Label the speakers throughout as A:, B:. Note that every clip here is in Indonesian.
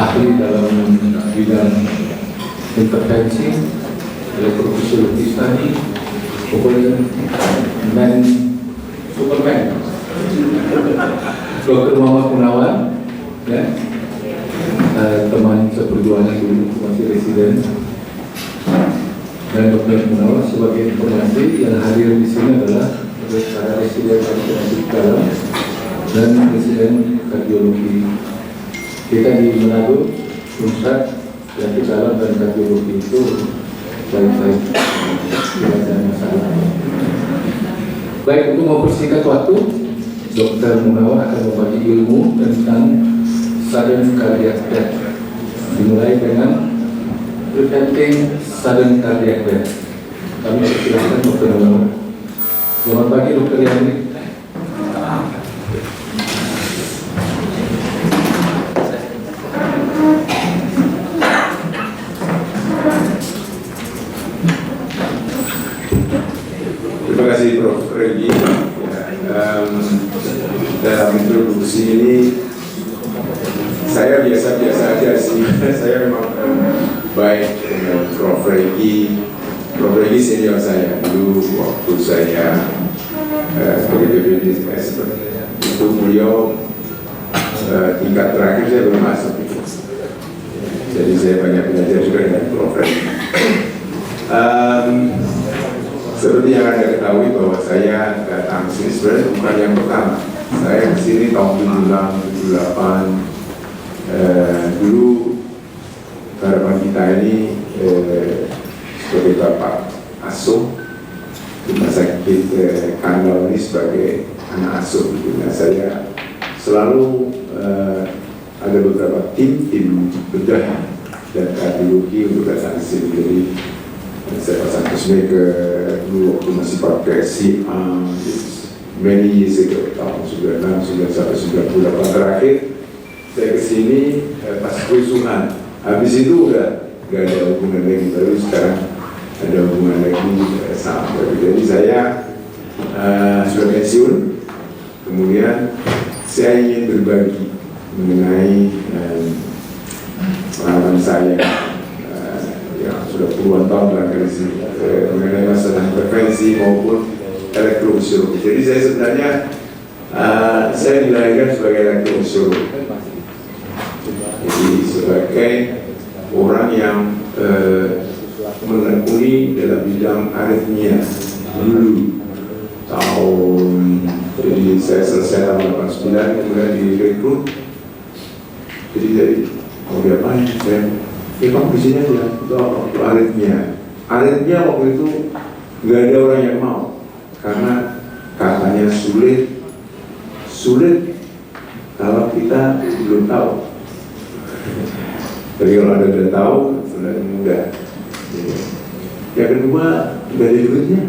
A: ahli dalam bidang intervensi, elektrofisiologi tadi, pokoknya Superman, Dr. Muhammad Gunawan, ya, teman seperjuangan dulu masih residen, dan Dr. Gunawan sebagai informasi yang hadir di sini adalah para residen kardiologi dalam dan residen kardiologi kita di Manado, Unsad, penyakit dalam dan kardiologi itu baik-baik, tidak ada masalah. Baik, untuk mempersingkat waktu, Dr. Gunawan akan membagi ilmu tentang sudden cardiac death, dimulai dengan preventing sudden cardiac death. Kami persilahkan Dr. Gunawan. Selamat pagi Dr. Yani.
B: Terima kasih Prof. Regi. Dalam introduksi ini saya biasa-biasa aja sih. Saya memang baik dengan Prof. Regi. Prof. Regi senior saya dulu waktu saya sebagai BPJS itu beliau tingkat terakhir saya belum masuk. Jadi saya banyak belajar juga dengan Prof. Regi. Seperti yang Anda ketahui bahwa saya datang sini sebenarnya bukan yang pertama. Saya kesini tahun 78. Dulu harapan kita ini sebagai Bapak asuh rumah sakit Kandal ini sebagai anak asuh. Nah, saya selalu ada beberapa tim bedah dan kardiologi untuk datang ke sini. Jadi saya pasang ke dulu waktu masih pakai many years ago, tahun 96, 91, 98 terakhir saya kesini pas kerusuhan. Habis itu udah gak ada hubungan lagi, baru sekarang ada hubungan lagi sama. Jadi saya sudah pensiun, kemudian saya ingin berbagi mengenai pengalaman saya yang sudah puluhan tahun barangkali sini mengenai masalah intervensi maupun elektrofisiologi. Jadi saya sebenarnya saya dilahirkan sebagai elektrofisiolog. Jadi sebagai orang yang menekuni dalam bidang aritmia dulu tahun. Jadi saya selesai tahun 89, kemudian direkrut. Jadi mau diapain? Memang di sini aja itu apa? Itu aritmia. Aritmia waktu itu nggak ada orang yang mau karena katanya sulit kalau kita belum tahu. Jadi kalau Anda sudah tahu, sudah mudah. Yang kedua, nggak ada duitnya.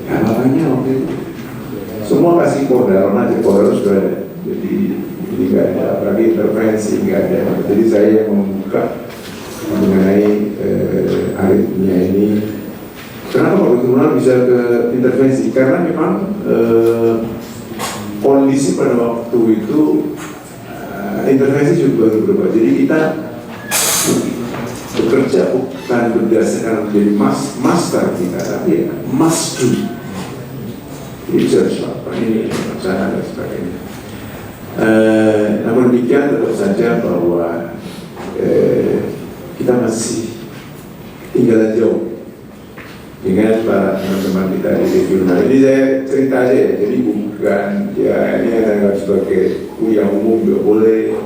B: Ya makanya waktu itu semua kasih kodal aja, kodal sudah ada. Jadi nggak ada, apalagi intervensi nggak ada. Jadi saya yang membuka mengenai aritmia ini. Kenapa waktu itu bisa ke intervensi? Karena memang kondisi pada waktu itu intervensi juga berubah. Jadi kita bekerja bukan berdasarkan menjadi master kita, tapi must do. Jadi harus apa ini masalah dan sebagainya. Namun demikian tetap saja bahwa kita masih tinggal jauh dengan para teman-teman kita di jurnal. Ini saya cerita aja ya, jadi bukan ya ini adalah sebagai yang umum, nggak boleh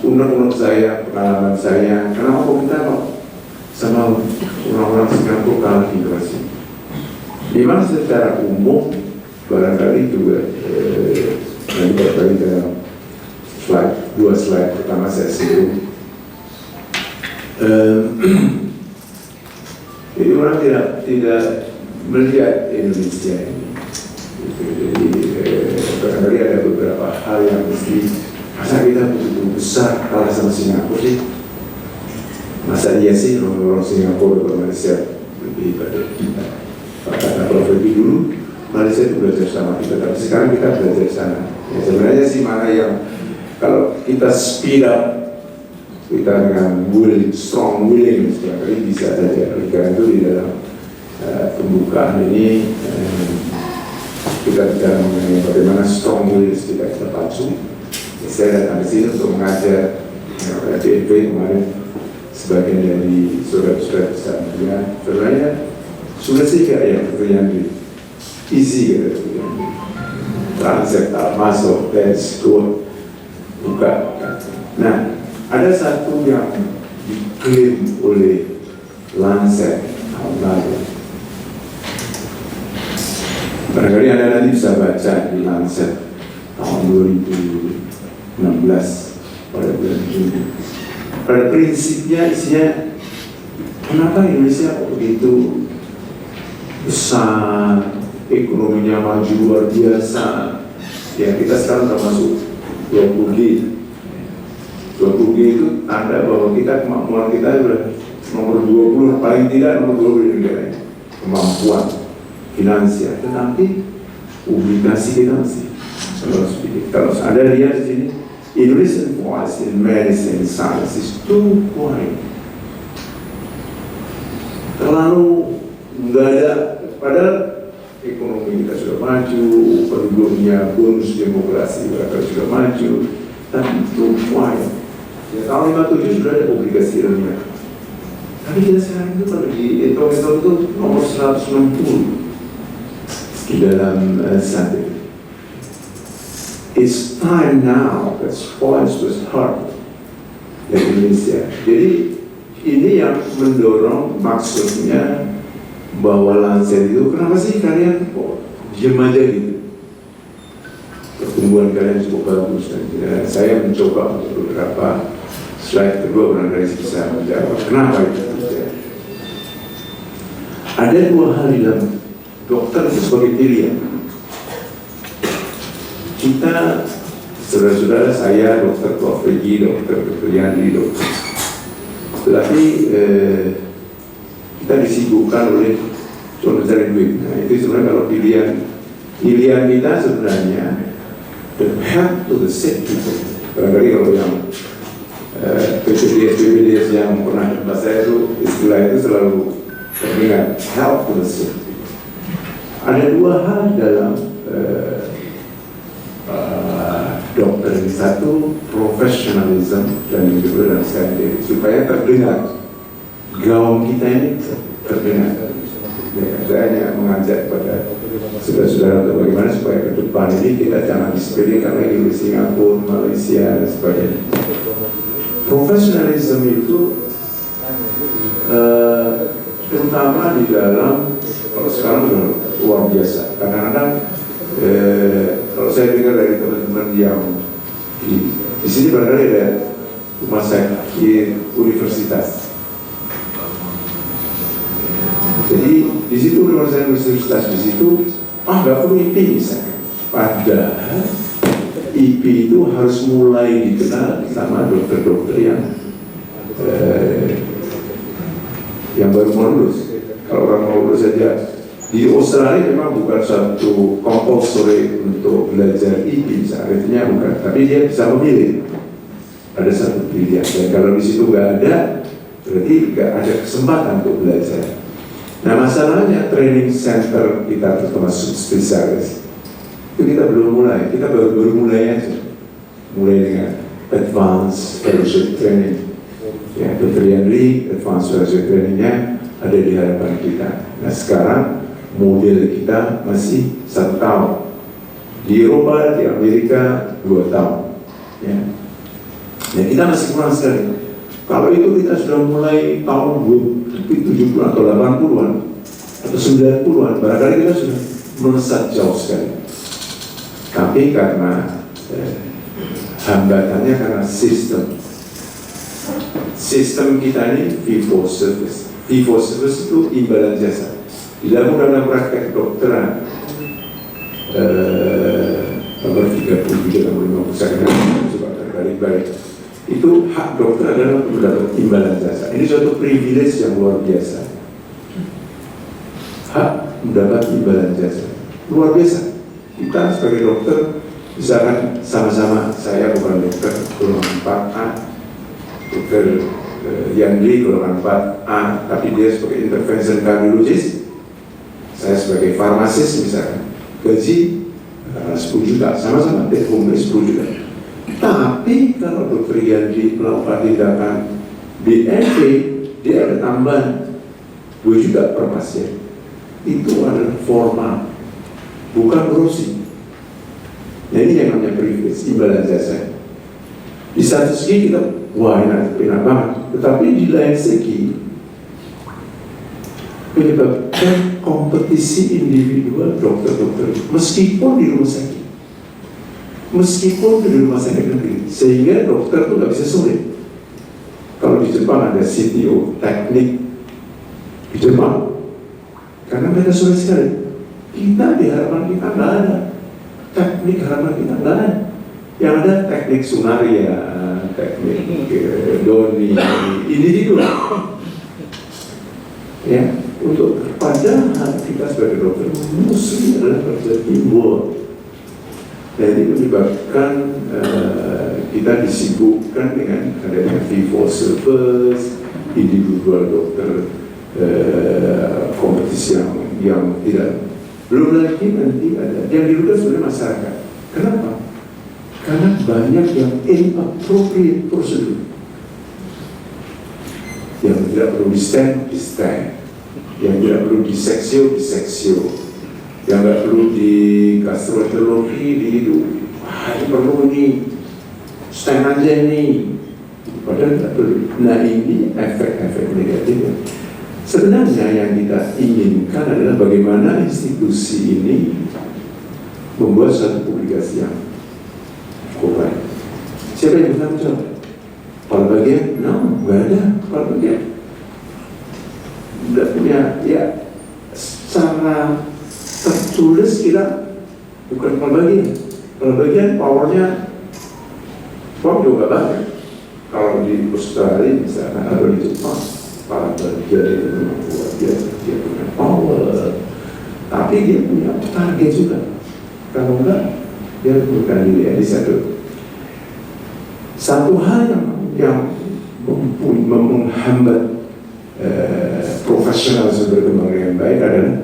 B: unek-unek saya, pengalaman saya. Kenapa kok kita sama orang-orang Singapura kalah migrasi? Memang secara umum barangkali juga nanti barangkali dalam dua slide pertama saya singgung. Jadi orang tidak melihat Indonesia ini. Jadi barangkali ada beberapa hal yang mesti, masa kita begitu besar kalah sama Singapura sih? Masa iya sih orang Singapura atau Malaysia lebih pada kita? Kata Prof. dulu Malaysia itu belajar sama kita, tapi sekarang kita belajar sana. Ya, sebenarnya sih mana yang kalau kita speed up, kita dengan strong willing, barangkali bisa saja. Karena itu di dalam pembukaan ini kita bicara mengenai bagaimana strong willing kita pacu. Saya datang ke sini untuk mengajar PNP kemarin sebagian dari saudara-saudara besar media. Sebenarnya sudah sih kayak pertanyaan ini easy gitu, transact masuk, let's go, buka. Nah, ada satu yang diklaim oleh Lancet tahun lalu. Barangkali Anda nanti bisa baca di Lancet tahun 2016 pada bulan Juni. Pada prinsipnya isinya, kenapa Indonesia begitu besar, ekonominya maju luar biasa. Ya, kita sekarang termasuk 20G. 20G itu tanda bahwa kita kemampuan kita sudah nomor 20, paling tidak nomor 20 di negara ini. Kemampuan finansial, tetapi publikasi kita masih sedikit. Kalau Anda lihat di sini, Indonesian voice in medicine science is 2 point. Terlalu nggak ada, padahal ekonomi kita sudah maju, penduduknya bonus demokrasi kita sudah maju, tapi 2 point. Ya, tahun 57 sudah ada publikasi ilmiah. Tapi kita sekarang itu kalau dihitung-hitung itu nomor 160 di dalam saintifik. It's time now that voice was heard di Indonesia. Jadi ini yang mendorong, maksudnya bahwa Lancet itu, kenapa sih kalian kok diam aja gitu? Pertumbuhan kalian cukup bagus. Dan saya mencoba untuk beberapa slide kedua barangkali bisa menjawab kenapa itu terjadi. Ada 2 hal di dalam dokter itu sebagai pilihan. Kita, saudara-saudara saya, dokter Prof. Regi, dokter Yandri, dokter. Tetapi kita disibukkan oleh cuma mencari duit. Nah, itu sebenarnya kalau pilihan kita sebenarnya the help to the sick people. Barangkali kalau yang PPDS yang pernah jumpa saya itu istilah itu selalu teringat, help to the sick people. Ada 2 hal dalam dokter ini, satu profesionalism dan yang kedua dalam sekali supaya terdengar gaung kita ini terdengar. Ya, saya hanya mengajak kepada saudara-saudara untuk bagaimana supaya ke depan ini kita jangan disepelekan lagi di Singapura, Malaysia dan sebagainya. Profesionalism itu terutama di dalam, kalau sekarang luar biasa. Kadang-kadang kalau saya dengar dari teman-teman yang di sini barangkali ada rumah sakit universitas. Jadi di situ rumah sakit universitas di situ, nggak perlu IP misalkan. Padahal IP itu harus mulai dikenal sama dokter-dokter yang baru mau lulus. Kalau orang mau lulus saja. Di Australia memang bukan satu compulsory untuk belajar IP, artinya bukan, tapi dia bisa memilih. Ada satu pilihan, dan kalau di situ nggak ada, berarti nggak ada kesempatan untuk belajar. Nah, masalahnya training center kita termasuk spesialis itu kita belum mulai, kita baru mulai aja, mulai dengan advanced fellowship training. Ya, Dr. Yandri, advanced fellowship trainingnya ada di hadapan kita. Nah, sekarang model kita masih 1 tahun. Di Eropa, di Amerika 2 tahun. Ya. Nah, kita masih kurang sekali. Kalau itu kita sudah mulai tahun 70-an atau 80-an atau 90-an, barangkali kita sudah melesat jauh sekali. Tapi karena hambatannya karena sistem kita ini fee for service. Fee for service itu imbalan jasa. Di dalam undang-undang praktek kedokteran nomor 33 tahun 1951 coba terbalik-balik, itu hak dokter adalah mendapat imbalan jasa. Ini suatu privilege yang luar biasa. Hak mendapat imbalan jasa luar biasa. Kita sebagai dokter Misalkan sama-sama saya bukan dokter golongan 4A, dokter Yandri golongan 4A, tapi dia sebagai intervention cardiologist, saya sebagai farmasis misalkan, gaji 10 juta, sama-sama take home 10 juta. Tapi kalau dokter Yandri melakukan tindakan BNP, dia ada tambahan 2 juta per pasien. Itu adalah formal, bukan korupsi. Nah, ini yang namanya privilege, imbalan jasa. Di satu segi kita, wah enak banget. Tetapi di lain segi, menyebabkan kompetisi individual dokter-dokter, meskipun di rumah sakit. Meskipun di rumah sakit negeri. Sehingga dokter itu nggak bisa sulit. Kalau di Jepang ada CTO, teknik di Jepang. Karena mereka sulit sekali. Kita di harapan kita nggak ada. Teknik harapan kita nggak ada. Yang ada teknik Sunaria, teknik Doni, individual. Ya, untuk padahal kita sebagai dokter mesti adalah kerja timbul. Dan ini menyebabkan kita disibukkan dengan adanya fee for service, individual dokter, kompetisi yang tidak. Belum lagi nanti ada yang dirugikan sebenarnya masyarakat. Kenapa? Karena banyak yang inappropriate prosedur. Yang tidak perlu di stand, yang tidak perlu di seksio, yang tidak perlu di gastroenterologi, di itu. Wah, ini perlu nih, stand aja nih. Padahal tidak perlu. Nah, ini efek-efek negatifnya. Sebenarnya yang kita inginkan adalah bagaimana institusi ini membuat suatu publikasi yang cukup baik. Siapa yang bertanggung jawab? Kepala bagian? Nggak ada kepala bagian. Tidak punya, ya secara tertulis kita bukan kepala bagian. Kepala bagian powernya juga banyak. Kalau di Australia misalnya atau di Jepang, para bagian itu memang luar biasa, dia punya power, tapi dia punya target juga. Kalau enggak, dia bukan diri. Di satu hal yang menghambat profesional berkembang dengan baik adalah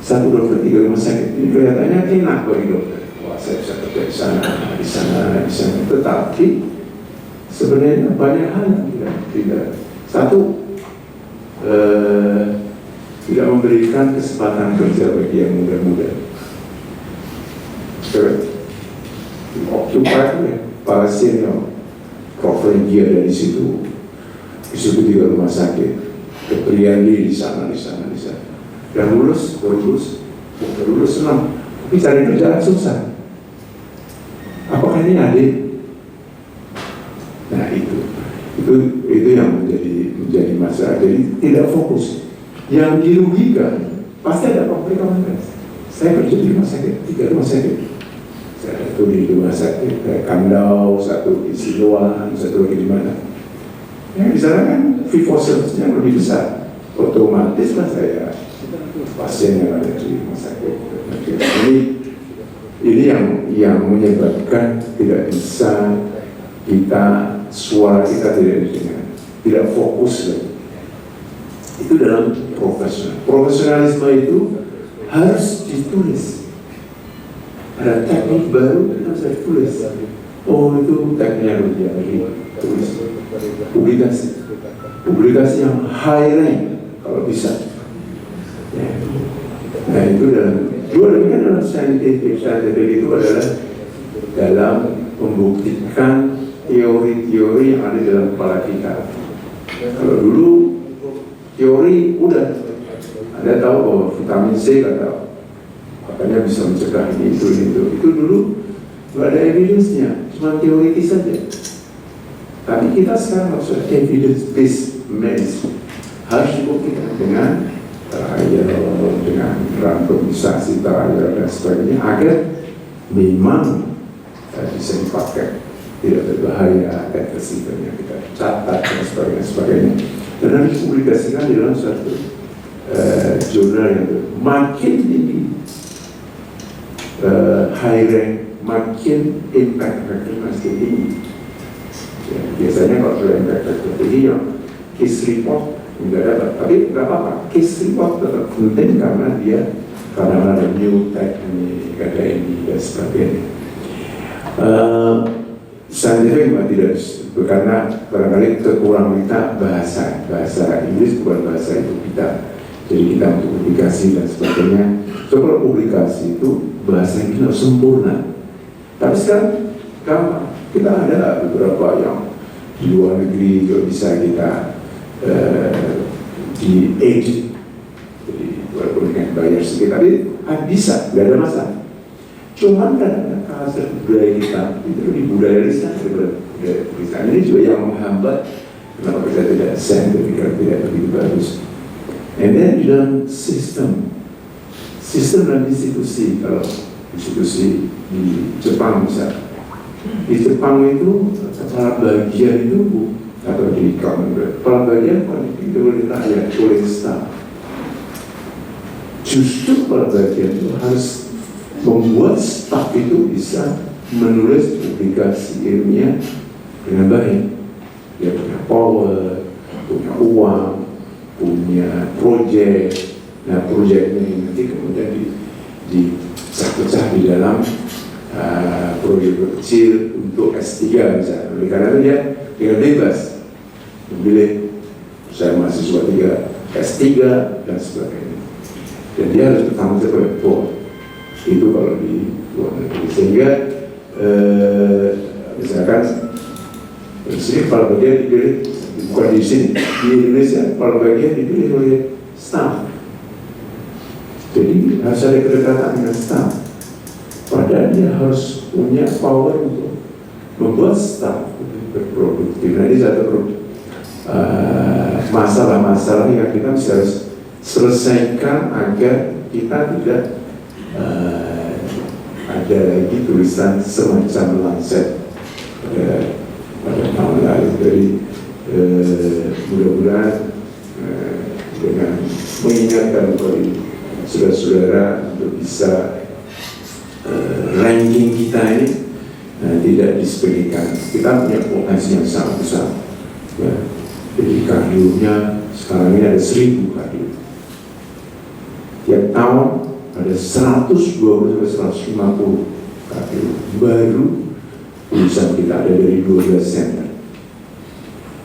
B: satu dokter 3 rumah sakit. Ini kelihatannya enak bagi dokter. Wah, saya bisa kerja di sana. Tetapi sebenarnya banyak hal yang tidak. Satu, tidak memberikan kesempatan kerja bagi yang muda-muda. Occupy para senior, profil dia dari situ. Di situ 3 rumah sakit, dokter Yandi di sana. Yang lulus 6. Tapi cari kerjaan susah. Apakah ini adil? Nah, itu yang menjadi masalah. Jadi tidak fokus. Yang dirugikan pasti ada konflik of interest. Saya kerja di rumah sakit, 3 rumah sakit. Satu di rumah sakit Kandau, satu di Siloam, satu lagi di mana. Yang di sana kan fee for service-nya lebih besar. Otomatis lah saya pasien yang ada di rumah sakit. Ini yang menyebabkan tidak bisa suara kita tidak didengar, tidak fokus lagi. Itu dalam profesionalisme itu harus ditulis. Ada teknik baru kita harus ditulis. Oh, itu tekniknya tulis. Publikasi yang high rank kalau bisa. Ya. Nah, itu dalam scientific itu adalah dalam membuktikan teori-teori yang ada dalam kepala kita. Kalau dulu teori udah Anda tahu bahwa vitamin C katanya bisa mencegah ini itu dulu nggak ada evidence-nya, cuma teoritis saja. Tapi kita sekarang harus ada evidence-based medicine, harus dibuktikan dengan trial, dengan randomisasi trial dan sebagainya agar memang bisa dipakai, tidak berbahaya, efekasinya kita catat dan sebagainya. Dan harus dipublikasikan di dalam suatu jurnal yang makin tinggi high rank makin impact factor masih tinggi. Ya, biasanya kalau sudah impact factor tinggi yang case report nggak dapat, tapi nggak apa-apa, case report tetap penting karena dia karena ada new teknik, ada ini dan sebagainya. Scientific memang tidak, karena barangkali kekurangan kita bahasa Inggris bukan bahasa itu kita, jadi kita untuk publikasi dan sebagainya. So kalau publikasi itu bahasa kita sempurna, tapi sekarang gampang, kita ada beberapa yang di luar negeri juga bisa kita di edit, jadi walaupun dengan bayar sedikit, tapi bisa, nggak ada masalah. Cuman kadang-kadang bahasa budaya kita itu lebih budaya lisan daripada budaya tulisan. Ini juga yang menghambat kenapa kita tidak saintifik, tidak begitu bagus. And then di dalam sistem dan institusi, kalau institusi di Jepang misalnya, di Jepang itu kepala bagian itu atau di Commonwealth, kepala bagian itu oleh rakyat, oleh staff. Justru kepala bagian itu harus membuat staff itu bisa menulis publikasi ilmiah dengan baik. Dia punya power, punya uang, punya proyek. Nah, proyeknya ini nanti kemudian dicah-pecah di dalam proyek kecil untuk S3 misalnya. Oleh karena itu dia tinggal bebas memilih, saya mahasiswa 3, S3 dan sebagainya. Dan dia harus bertanggung jawab pada board. Itu kalau di luar negeri. Sehingga misalkan di sini kepala bagian dipilih, bukan di sini, di Indonesia kepala bagian dipilih oleh staff. Jadi harus ada kedekatan dengan staff. Padahal dia harus punya power untuk membuat staff berproduktif. Nah, ini satu masalah-masalah yang kita harus selesaikan agar kita tidak ada lagi tulisan semacam Lancet pada tahun lalu. Jadi mudah-mudahan dengan mengingatkan kepada saudara-saudara untuk bisa ranking kita ini tidak disepelekan. Kita punya potensi yang sangat besar. Ya. Jadi kardionya sekarang ini ada 1000 kardio. Tiap tahun ada 120-150 kardio baru tulisan kita ada dari 12 center.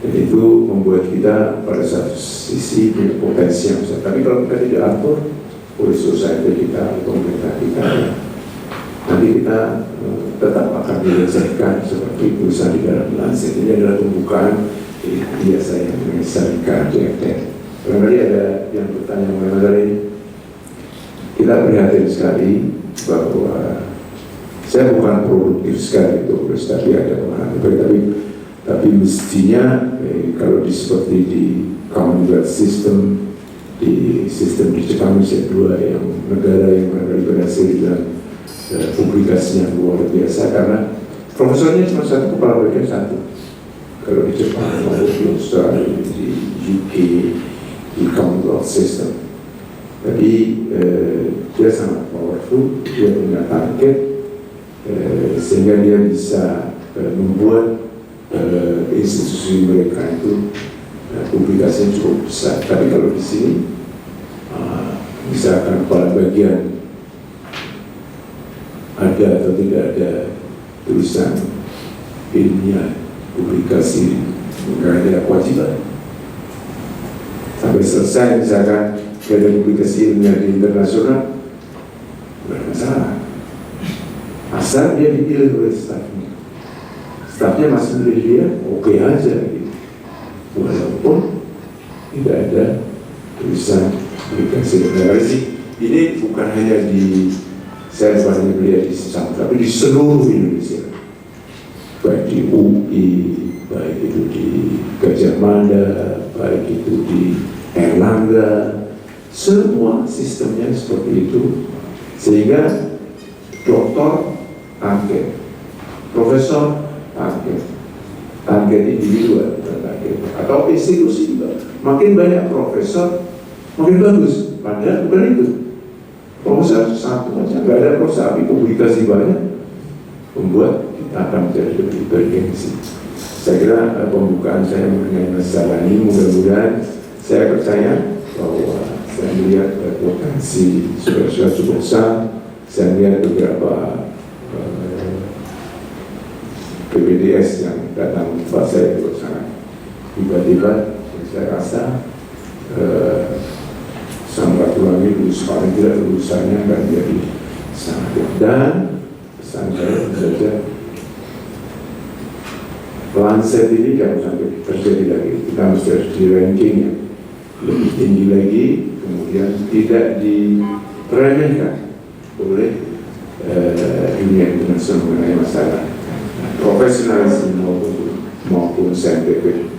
B: Dan itu membuat kita pada satu sisi punya potensi yang besar. Tapi kalau kita tidak atur oleh society kita, pemerintah kita, nanti kita tetap akan dilecehkan seperti tulisan di dalam Lancet. Ini adalah pembukaan biasa yang mengesankan DFT. Barangkali ada yang bertanya mengenai ini. Kita prihatin sekali bahwa saya bukan produktif sekali itu, tapi ada pengalaman. Tapi mestinya kalau seperti di Commonwealth System, di sistem di Jepang Indonesia 2 yang negara yang berhasil dalam publikasinya luar biasa, karena profesornya cuma satu, kepala bagian satu. Kalau di Jepang, di Australia, di UK, di Commonwealth System. Tapi dia sangat powerful, dia punya target, sehingga dia bisa membuat institusi mereka itu publikasinya cukup besar. Tapi kalau di sini, misalkan kepala bagian ada atau tidak ada tulisan ilmiah publikasi, nggak ada kewajiban. Sampai selesai misalkan ada publikasi ilmiah di internasional, nggak ada masalah. Asal dia dipilih oleh stafnya. Stafnya masih milih dia, oke aja gitu. Walaupun tidak ada tulisan publikasi. Nah, ini bukan hanya di saya bukan melihat di Sisam, tapi di seluruh Indonesia, baik di UI, baik itu di Gajah Mada, baik itu di Erlangga, semua sistemnya seperti itu, sehingga doktor target, profesor target individual target, atau institusi juga. Makin banyak profesor, makin bagus. Padahal bukan itu. Profesor satu aja, nggak ada proses, tapi publikasi banyak membuat kita akan menjadi lebih bergengsi. Saya kira pembukaan saya mengenai masalah ini mudah-mudahan saya percaya bahwa saya melihat potensi sudah cukup besar. Saya melihat beberapa PPDS yang datang tempat saya juga sangat tiba-tiba. Saya rasa Samratulangi lulus paling tidak lulusannya akan jadi sangat. Dan pesan saya saja, Lancet ini jangan sampai terjadi lagi. Kita mesti harus di ranking yang lebih tinggi lagi, kemudian tidak diremehkan oleh dunia internasional mengenai masalah profesionalisme maupun saintifik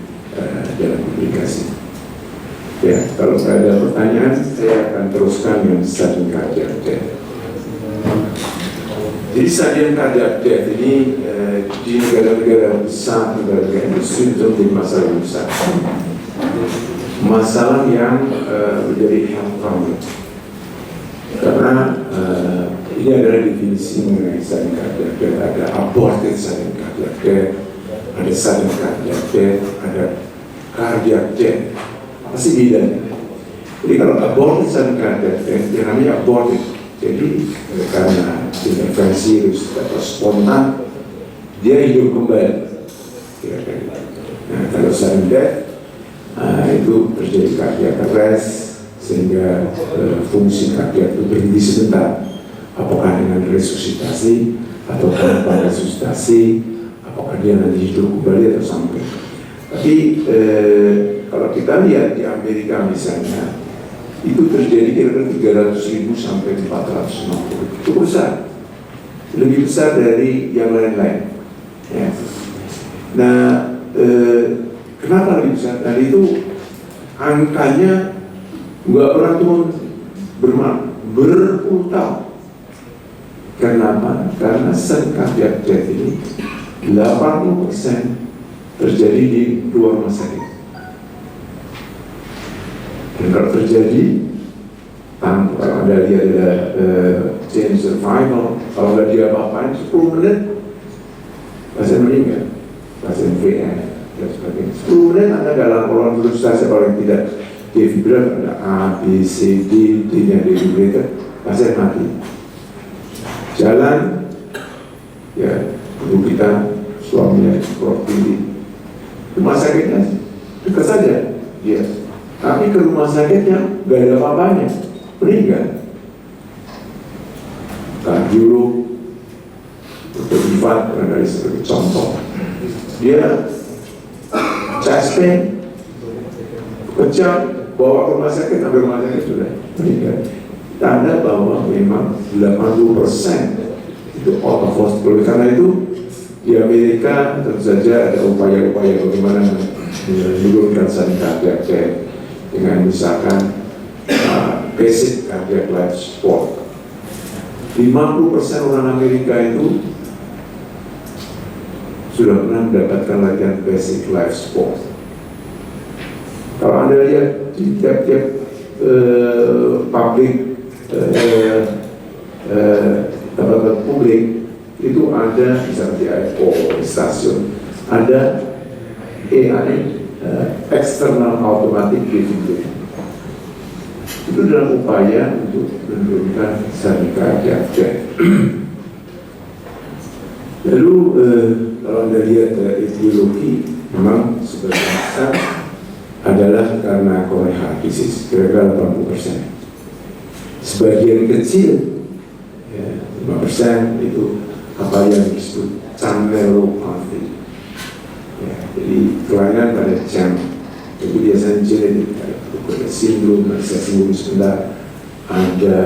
B: dalam publikasi. Ya, kalau ada pertanyaan, saya akan teruskan yang stadium cardiac death. Jadi stadium cardiac death ini di negara-negara besar, negara-negara industri itu menjadi masalah besar. Masalah yang menjadi health problem. Karena ini adalah definisi mengenai stadium cardiac death. Ada aborted stadium cardiac death, ada stadium cardiac death, ada cardiac death. Apa sih bedanya? Jadi kalau aborted stadium cardiac death, yang namanya aborted. Jadi karena intervensi atau spontan, dia hidup kembali. Nah, kalau sudden death, itu terjadi cardiac arrest sehingga fungsi cardiac itu berhenti sebentar. Apakah dengan resusitasi atau tanpa resusitasi, apakah dia nanti hidup kembali atau sampai. Tapi kalau kita lihat di Amerika misalnya, itu terjadi kira-kira 300.000 sampai 450. Itu besar, lebih besar dari yang lain-lain. Ya. Nah, kenapa lebih besar? Tadi itu angkanya nggak pernah turun berpuluh tahun. Kenapa? Karena sudden cardiac death ini 80% terjadi di luar rumah sakit. Dan kalau terjadi, kalau Anda lihat ada change survival, kalau nggak dia apa-apain 10 menit, pasien meninggal, pasien VN, dan sebagainya. 10 menit Anda dalam laporan frustasi, kalau yang tidak defibrillator, ada A, B, C, D, D-nya defibrillator, pasien mati. Jalan, ya, ibu kita, suaminya, Prof. Tinggi, rumah sakitnya dekat saja, dia. Tapi ke rumah sakitnya gak ada apa-apanya, meninggal. Kardiolog, Dr. Ivan barangkali sebagai contoh, dia chest pain, kejang, bawa ke rumah sakit, sampai rumah sakit sudah meninggal. Tanda bahwa memang 80% itu out of hospital. Karena itu di Amerika tentu saja ada upaya-upaya bagaimana menurunkan sudden cardiac death dengan misalkan basic cardiac life support. 50% orang Amerika itu sudah pernah mendapatkan latihan basic life support. Kalau Anda lihat di tiap-tiap public tempat publik itu ada, misalnya di airport, di stasiun, ada AI, external automatic defibrillator. Itu dalam upaya untuk menurunkan sudden cardiac death. Lalu kalau Anda lihat etiologi, memang sebagian besar adalah karena coronary heart disease, kira-kira 80%. Sebagian kecil, ya, 5% itu apa yang disebut channelopathy. Ya, jadi kelainan pada channel. Itu biasanya genetik, ada sindrom, saya singgung sebentar, ada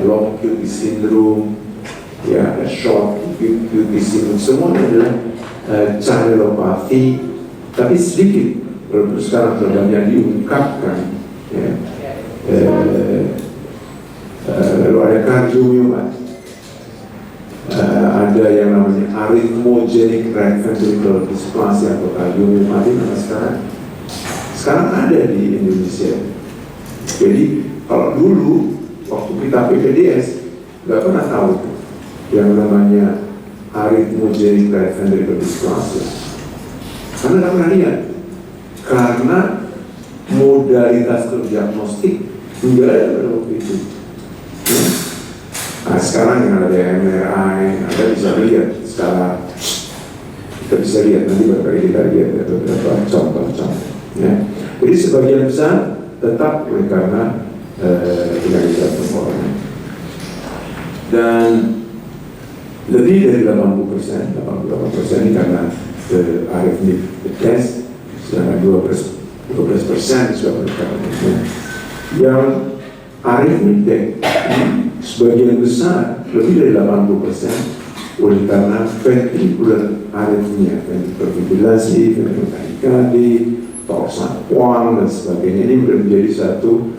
B: long QT syndrome, ya, ada short QT syndrome, semua adalah channelopathy, tapi sedikit. Baru sekarang banyak diungkapkan, ya. Lalu ada kardiomyopati, ada yang namanya arrhythmogenic right ventricular dysplasia atau kardiomyopati. Nah, sekarang ada di Indonesia. Jadi kalau dulu waktu kita PPDS nggak pernah tahu yang namanya arrhythmogenic right ventricle dysplasia. Karena nggak pernah lihat. Karena modalitas diagnostik enggak ada pada waktu itu. Nah, sekarang yang ada MRI, Anda bisa lihat secara, kita bisa lihat nanti barangkali kita lihat beberapa contoh-contoh. Ya. Jadi sebagian besar tetap oleh karena penyakit temporer. Dan lebih dari 80%, 88% ini karena arrhythmic test, sedangkan 12% sudah berkata. Yang arrhythmic sebagian besar, lebih dari 80% oleh karena ventricular arrhythmia, ventricular fibrillasi, ventricular tachycardia, torsak kuang dan sebagainya. Ini menjadi satu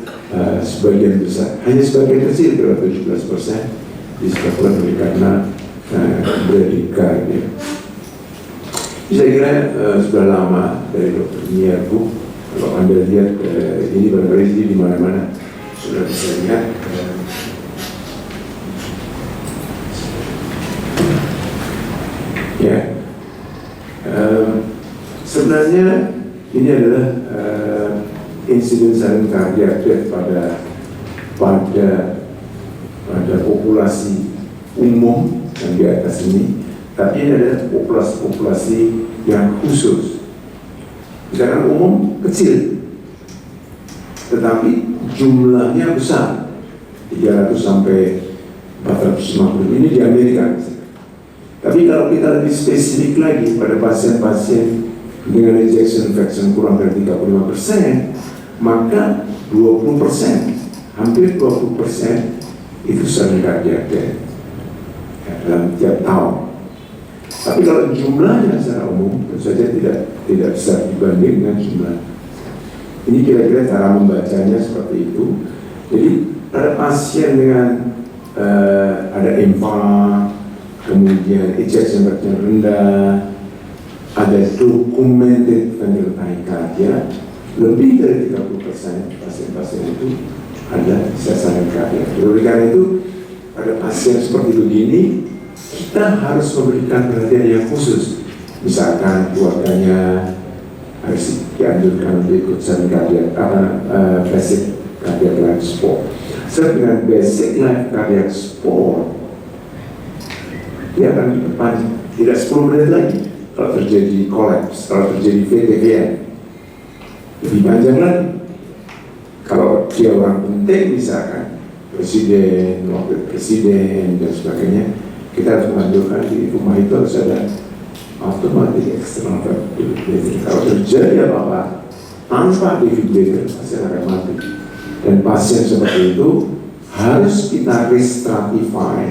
B: sebagian besar, hanya sebagian kecil, kira 17% disebabkan oleh karena bradycardia. Saya kira sudah lama dari Dr. Miyako. Kalau Anda lihat ini barangkali di mana-mana sudah bisa lihat. Ya, sebenarnya ini adalah insiden saling kardiak pada populasi umum yang di atas ini, tapi ini adalah populasi yang khusus. Sedangkan umum kecil, tetapi jumlahnya besar, 300 sampai 450 ini di Amerika. Tapi kalau kita lebih spesifik lagi pada pasien-pasien dengan ejection fraction kurang dari 35%, maka 20%, hampir 20% itu sering kardiak death dalam tiap tahun. Tapi kalau jumlahnya secara umum tentu saja tidak bisa dibanding dengan jumlah. Ini kira-kira cara membacanya seperti itu. Jadi pada pasien dengan ada infark, kemudian ejection fraction rendah, ada documented ventricular tachycardia, lebih dari 30% pasien-pasien itu ada sesaran kardiak. Oleh karena itu, pada pasien seperti begini, kita harus memberikan perhatian yang khusus. Misalkan keluarganya harus dianjurkan untuk ikut sesaran kardiak, basic cardiac life support. Dengan basic life cardiac support, dia akan diperpanjang tidak 10 menit lagi. Kalau terjadi kolaps, kalau terjadi VTVN, lebih panjang lagi. Kalau dia orang penting, misalkan presiden, wakil presiden dan sebagainya, kita harus menganjurkan di rumah itu harus ada automatic external defibrillator. Kalau terjadi apa-apa tanpa defibrillator, pasien akan mati. Dan pasien seperti itu harus kita restratify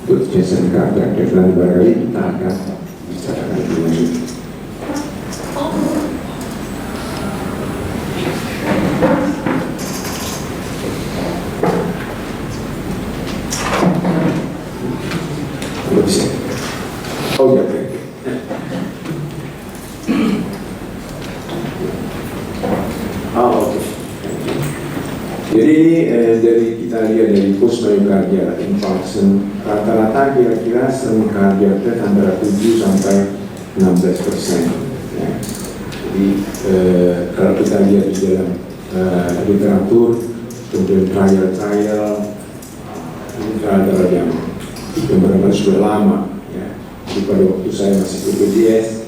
B: untuk jason kardiak. Dan nanti barangkali kita akan bicarakan lebih lanjut. Oh ya, oke. Jadi dari kita lihat dari post myocardial infarction, rata-rata kira-kira sering kardiak death antara 7 sampai 16%. Ya. Jadi kalau kita lihat di dalam literatur, kemudian trial ini trial yang benar-benar sudah lama. Jadi pada waktu saya masih BPJS,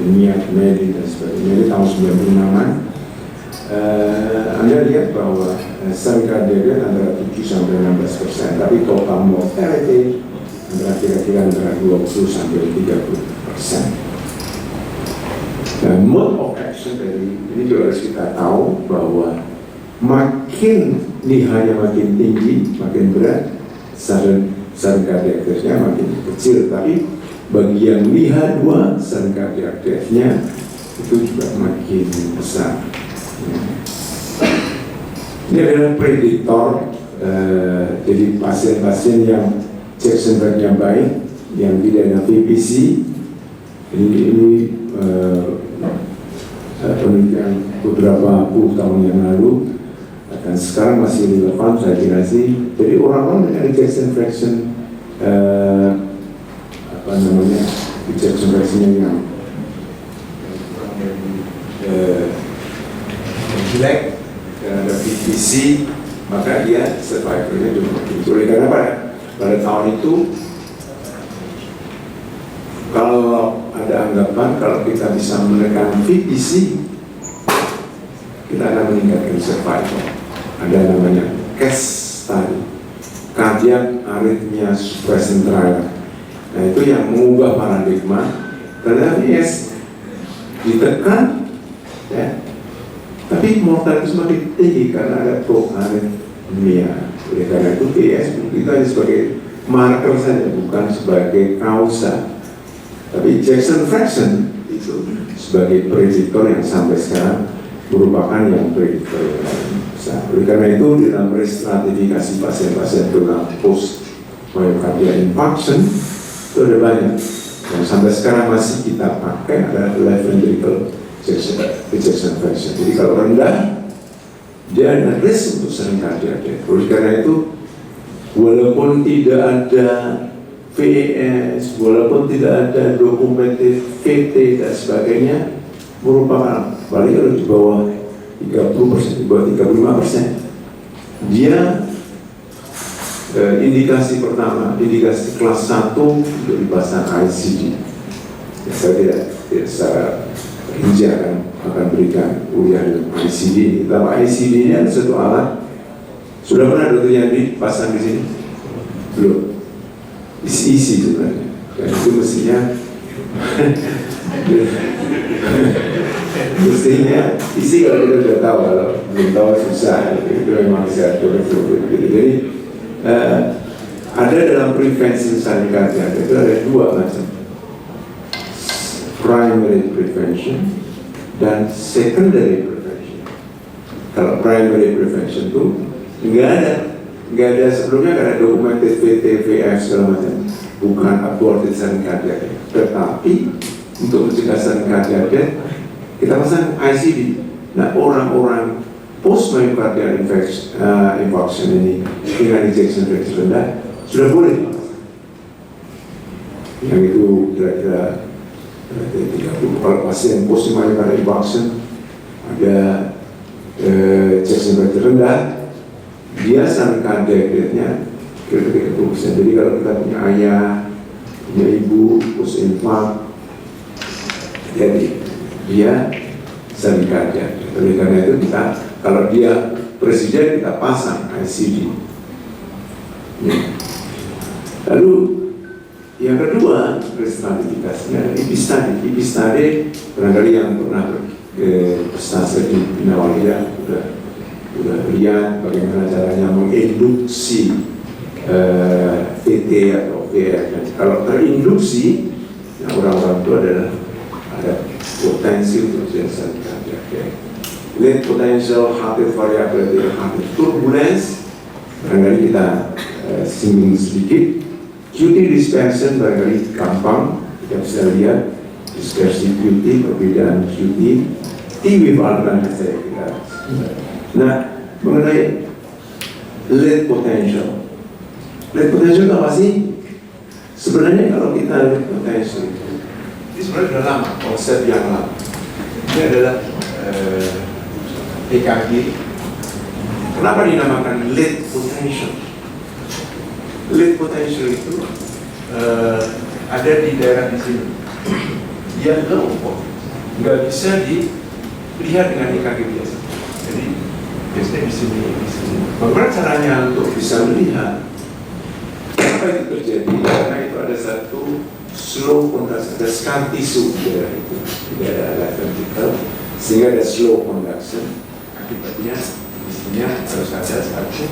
B: niat medis dan sebagainya, ini tahun 96-an, Anda lihat bahwa sering kardiak antara 7 sampai 16%, tapi total mortality kira-kira antara 20 sampai 30%. Dan mode of action dari ini juga harus kita tahu bahwa makin nihanya makin tinggi, makin berat, sering kardiak death-nya makin kecil, tapi bagi yang LIHA 2 sering kardiak death-nya itu juga makin besar. Ini adalah prediktor, jadi pasien-pasien yang ejection rate-nya baik, yang tidak ada VPC, ini penelitian beberapa puluh tahun yang lalu, dan sekarang masih relevan saya kira sih. Jadi orang-orang dengan ejection fraction ejection fraction yang jelek dan ada PVC, maka dia survivornya juga tinggi. Oleh karena pada tahun itu kalau ada anggapan kalau kita bisa menekan VPC, kita akan meningkatkan survival. Ada namanya CAS study, Cardiac Arrhythmia Suppression Trial. Nah itu yang mengubah paradigma. Ternyata VS ditekan, ya, tapi mortalitas semakin tinggi karena ada proarrhythmia. Oleh karena itu VS kita sebagai marker saja, bukan sebagai kausa. Tapi ejection fraction itu sebagai prediktor yang sampai sekarang merupakan yang prediktor yang besar. Oleh karena itu di dalam restratifikasi pasien-pasien dengan post myocardial infarction itu ada banyak yang sampai sekarang masih kita pakai, ada left ventricle ejection fraction. Jadi kalau rendah dia ada risk untuk sering cardiac death. Oleh karena itu walaupun tidak ada VES, walaupun tidak ada dokumented VT dan sebagainya, merupakan paling kalau di bawah 30%, di bawah 35%. Dia indikasi pertama, indikasi kelas 1 untuk dipasang ICD. Ya, saya tidak secara rinci akan berikan kuliah dengan ICD. Tapi ICD ini ada satu alat. Sudah pernah dokter yang dipasang di sini? Belum. Isi sebenarnya, dan itu mestinya isi kalau kita sudah tahu, kalau belum tahu susah, itu memang saya gitu. Jadi ada dalam prevensi sanitarian itu ada dua macam, primary prevention dan secondary prevention. Kalau primary prevention itu nggak ada sebelumnya, nggak ada dokumented VT/VF segala macam, bukan aborted sudden cardiac death. Tetapi untuk mencegah sudden cardiac death kita pasang ICD. Nah orang-orang post myocardial infarction ini dengan ejection fraction rendah sudah boleh. Yang itu kira-kira 30. Kalau pasien post myocardial infarction ada ejection fraction rendah, dia sudden cardiac death-nya kira-kira 30%. Jadi kalau kita punya ayah, punya ibu, post infarct, jadi dia sudden cardiac death. Oleh karena itu kita, kalau dia presiden, kita pasang ICD. Ya. Lalu yang kedua, restratifikasinya IP study. IP study barangkali yang pernah berprestasi di Binawalia udah lihat bagaimana caranya menginduksi VT atau VF. Kalau terinduksi, nah orang-orang itu adalah ada potensi untuk terjadi cardiac death. Late potential heart rate variability, heart rate turbulence, barangkali kita singgung sedikit. QT dispersion barangkali gampang, kita bisa lihat dispersi QT, perbedaan QT, T-wave alternatif saya kira. Nah, mengenai late potential itu apa sih? Sebenarnya kalau kita late potential itu, ini sebenarnya sudah lama, konsep yang lama. Ini adalah EKG. Kenapa dinamakan late potential? Late potential itu ada di daerah di sini. Dia low kok, nggak bisa dilihat dengan EKG biasa. Jadi biasanya di sini. Bagaimana caranya untuk bisa melihat apa itu terjadi? Karena itu ada satu slow conduction, ada scar tissue di daerah itu, di daerah left ventricle, sehingga ada slow conduction. Akibatnya di sini harus ada satu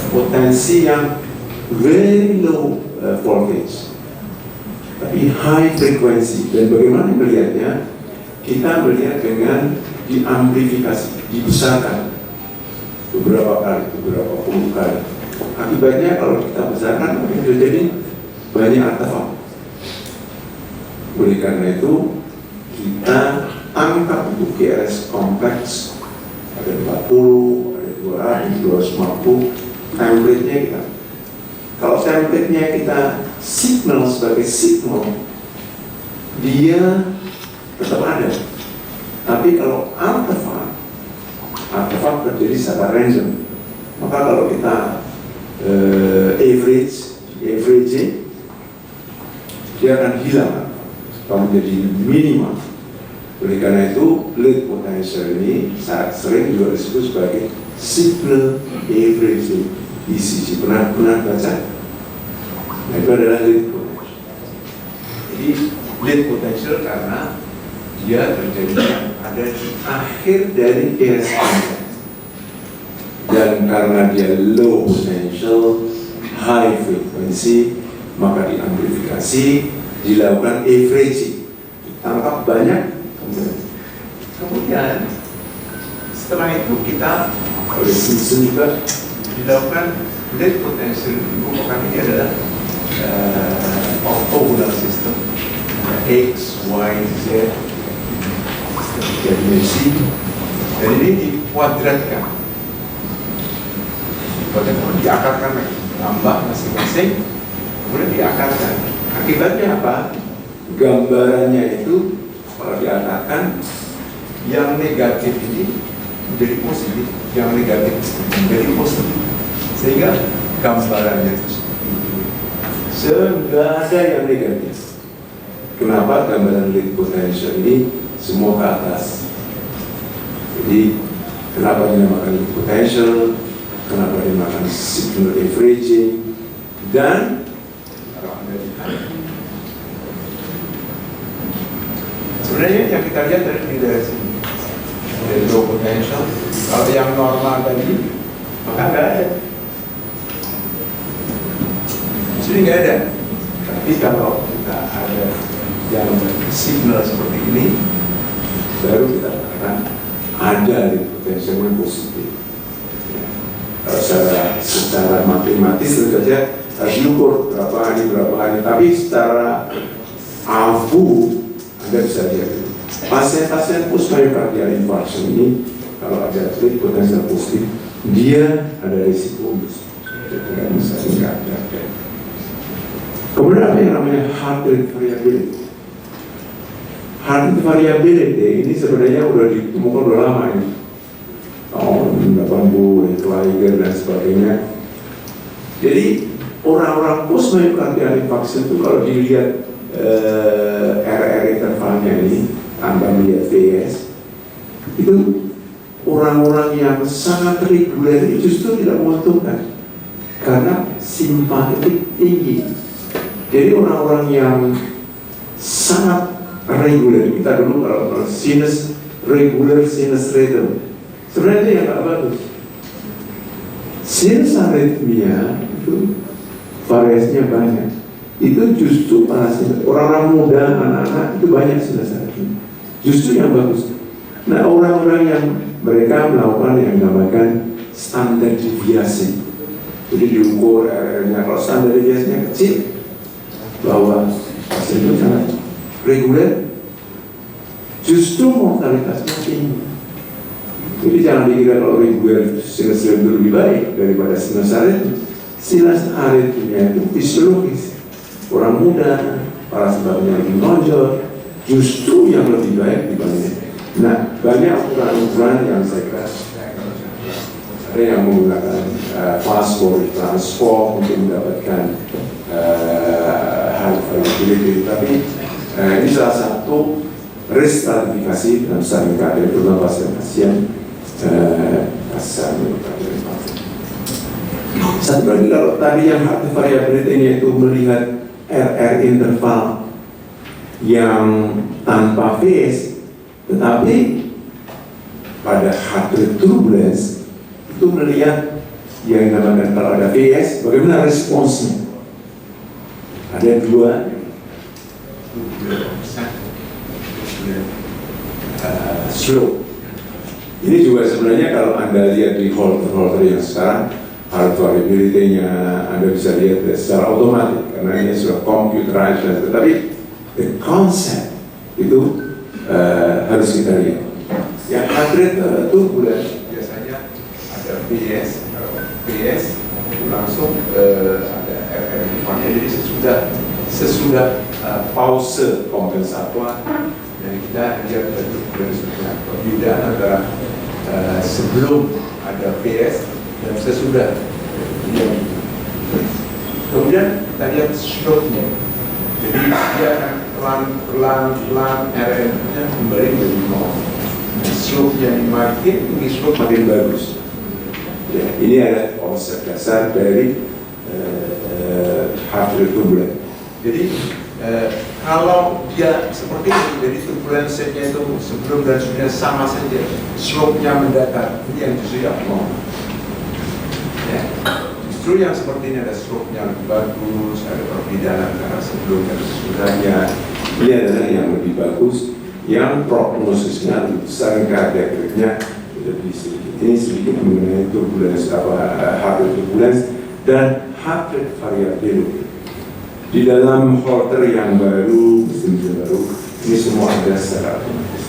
B: potensi yang very low voltage, tapi high frequency. Dan bagaimana melihatnya? Kita melihat dengan diamplifikasi, dibesarkan beberapa kali, beberapa puluh kali. Akibatnya kalau kita besarkan mungkin terjadi banyak artefak. Oleh karena itu kita angkat untuk QRS kompleks ada 40, ada 2 itu harus mampu template-nya kita. Kalau template-nya kita signal sebagai signal, dia tetap ada. Tapi kalau artefak terjadi secara random. Maka kalau kita average, dia akan hilang atau menjadi minimal. Oleh karena itu, lead potential ini sangat sering juga disebut sebagai signal averaging ECG. Pernah baca? Nah, itu adalah lead potential. Jadi lead potential karena dia terjadi ada di akhir dari ESP. Dan karena dia low potential, high frequency, maka diamplifikasi, dilakukan averaging, ditangkap banyak. Kemudian setelah itu kita oleh Simpson juga dilakukan lead potential. Bukan ini adalah orthogonal system X, Y, Z dimensi, dan ini dikuadratkan, diakarkan, tambah masing-masing, kemudian diakarkan. Akibatnya apa? Gambarannya itu kalau diakarkan, yang negatif ini menjadi positif, yang negatif menjadi positif, sehingga gambarannya itu seperti itu. Nggak ada yang negatif. Kenapa gambaran lead potential ini semua ke atas? Jadi kenapa dinamakan lead potential? Kenapa dinamakan signal averaging? Dan kalau Anda lihat, sebenarnya yang kita lihat dari sini, dari low potential. Kalau yang normal tadi, maka nggak ada. Sini nggak ada. Tapi kalau kita ada yang signal seperti ini, baru kita katakan ada di potensial yang positif. Ya. Secara matematis tentu saja harus diukur berapa hari, tapi secara abu Anda bisa lihat pasien-pasien postmyocardial infarction ini, kalau ada lead potensial positif, dia ada risiko tidak bisa ada. Kemudian apa yang namanya heart rate variability? Heart rate variability ini sebenarnya sudah ditemukan sudah lama ini, tahun 80, Kleiger dan sebagainya. Jadi orang-orang postmyocardial infarction itu kalau dilihat RR intervalnya ini tanpa melihat VS, itu orang-orang yang sangat reguler itu justru tidak menguntungkan karena simpatetik tinggi. Jadi orang-orang yang sangat reguler, kita dulu kalau sinus regular, sinus rhythm, sebenarnya yang nggak bagus. Sinus aritmia itu variasinya banyak. Itu justru para orang-orang muda, anak-anak itu banyak sinus aritmia. Justru yang bagus. Nah, orang-orang yang mereka melakukan yang dinamakan standar deviasi. Jadi diukur RR-nya, kalau standar deviasinya kecil, bahwa pasien itu sangat reguler, justru mortalitasnya tinggi. Jadi jangan dikira kalau reguler sinus itu lebih baik daripada sinus aritmia. Sinus aritmia itu fisiologis. Orang muda, para sebabnya lebih menonjol, justru yang lebih baik dibanding. Nah, banyak ukuran-ukuran yang saya kira ada yang menggunakan fast forward transform untuk mendapatkan high variability, tapi ini salah satu restratifikasi dalam stadium keadaan terutama pasien-pasien satu lagi. Kalau tadi yang heart variability itu melihat RR interval yang tanpa phase, tetapi pada heart rate turbulence itu melihat yang dinamakan kalau ada VS, bagaimana responsnya? Ada dua, slow. Ini juga sebenarnya kalau Anda lihat di Holter yang sekarang, heart variability-nya Anda bisa lihat secara otomatis karena ini sudah computerized. Tetapi the concept itu harus kita lihat. Yang heart rate turbulence biasanya ada PS, PS langsung ada RR depannya. Jadi sesudah pause kompensator, dan kita lihat dari sebenarnya perbedaan antara sebelum ada PS dan sesudah. Kemudian kita lihat slope-nya. Jadi dia akan pelan-pelan RR-nya kembali menjadi nol. Slope-nya makin tinggi, slope makin bagus. Ya, ini adalah konsep dasar dari heart rate turbulence. Jadi kalau dia seperti itu, jadi turbulensinya itu sebelum dan sesudah sama saja, slope-nya mendatar, ini yang justru yang mau. Ya. Justru yang seperti ini ada slope-nya lebih bagus, ada perbedaan antara sebelum dan sesudahnya. Ini adalah yang lebih bagus, yang prognosisnya lebih besar, cardiac rate-nya lebih sedikit. Ini sedikit mengenai turbulence, heart rate turbulence dan heart rate variability. Di dalam Holter yang baru, mesin baru, ini semua ada secara otomatis.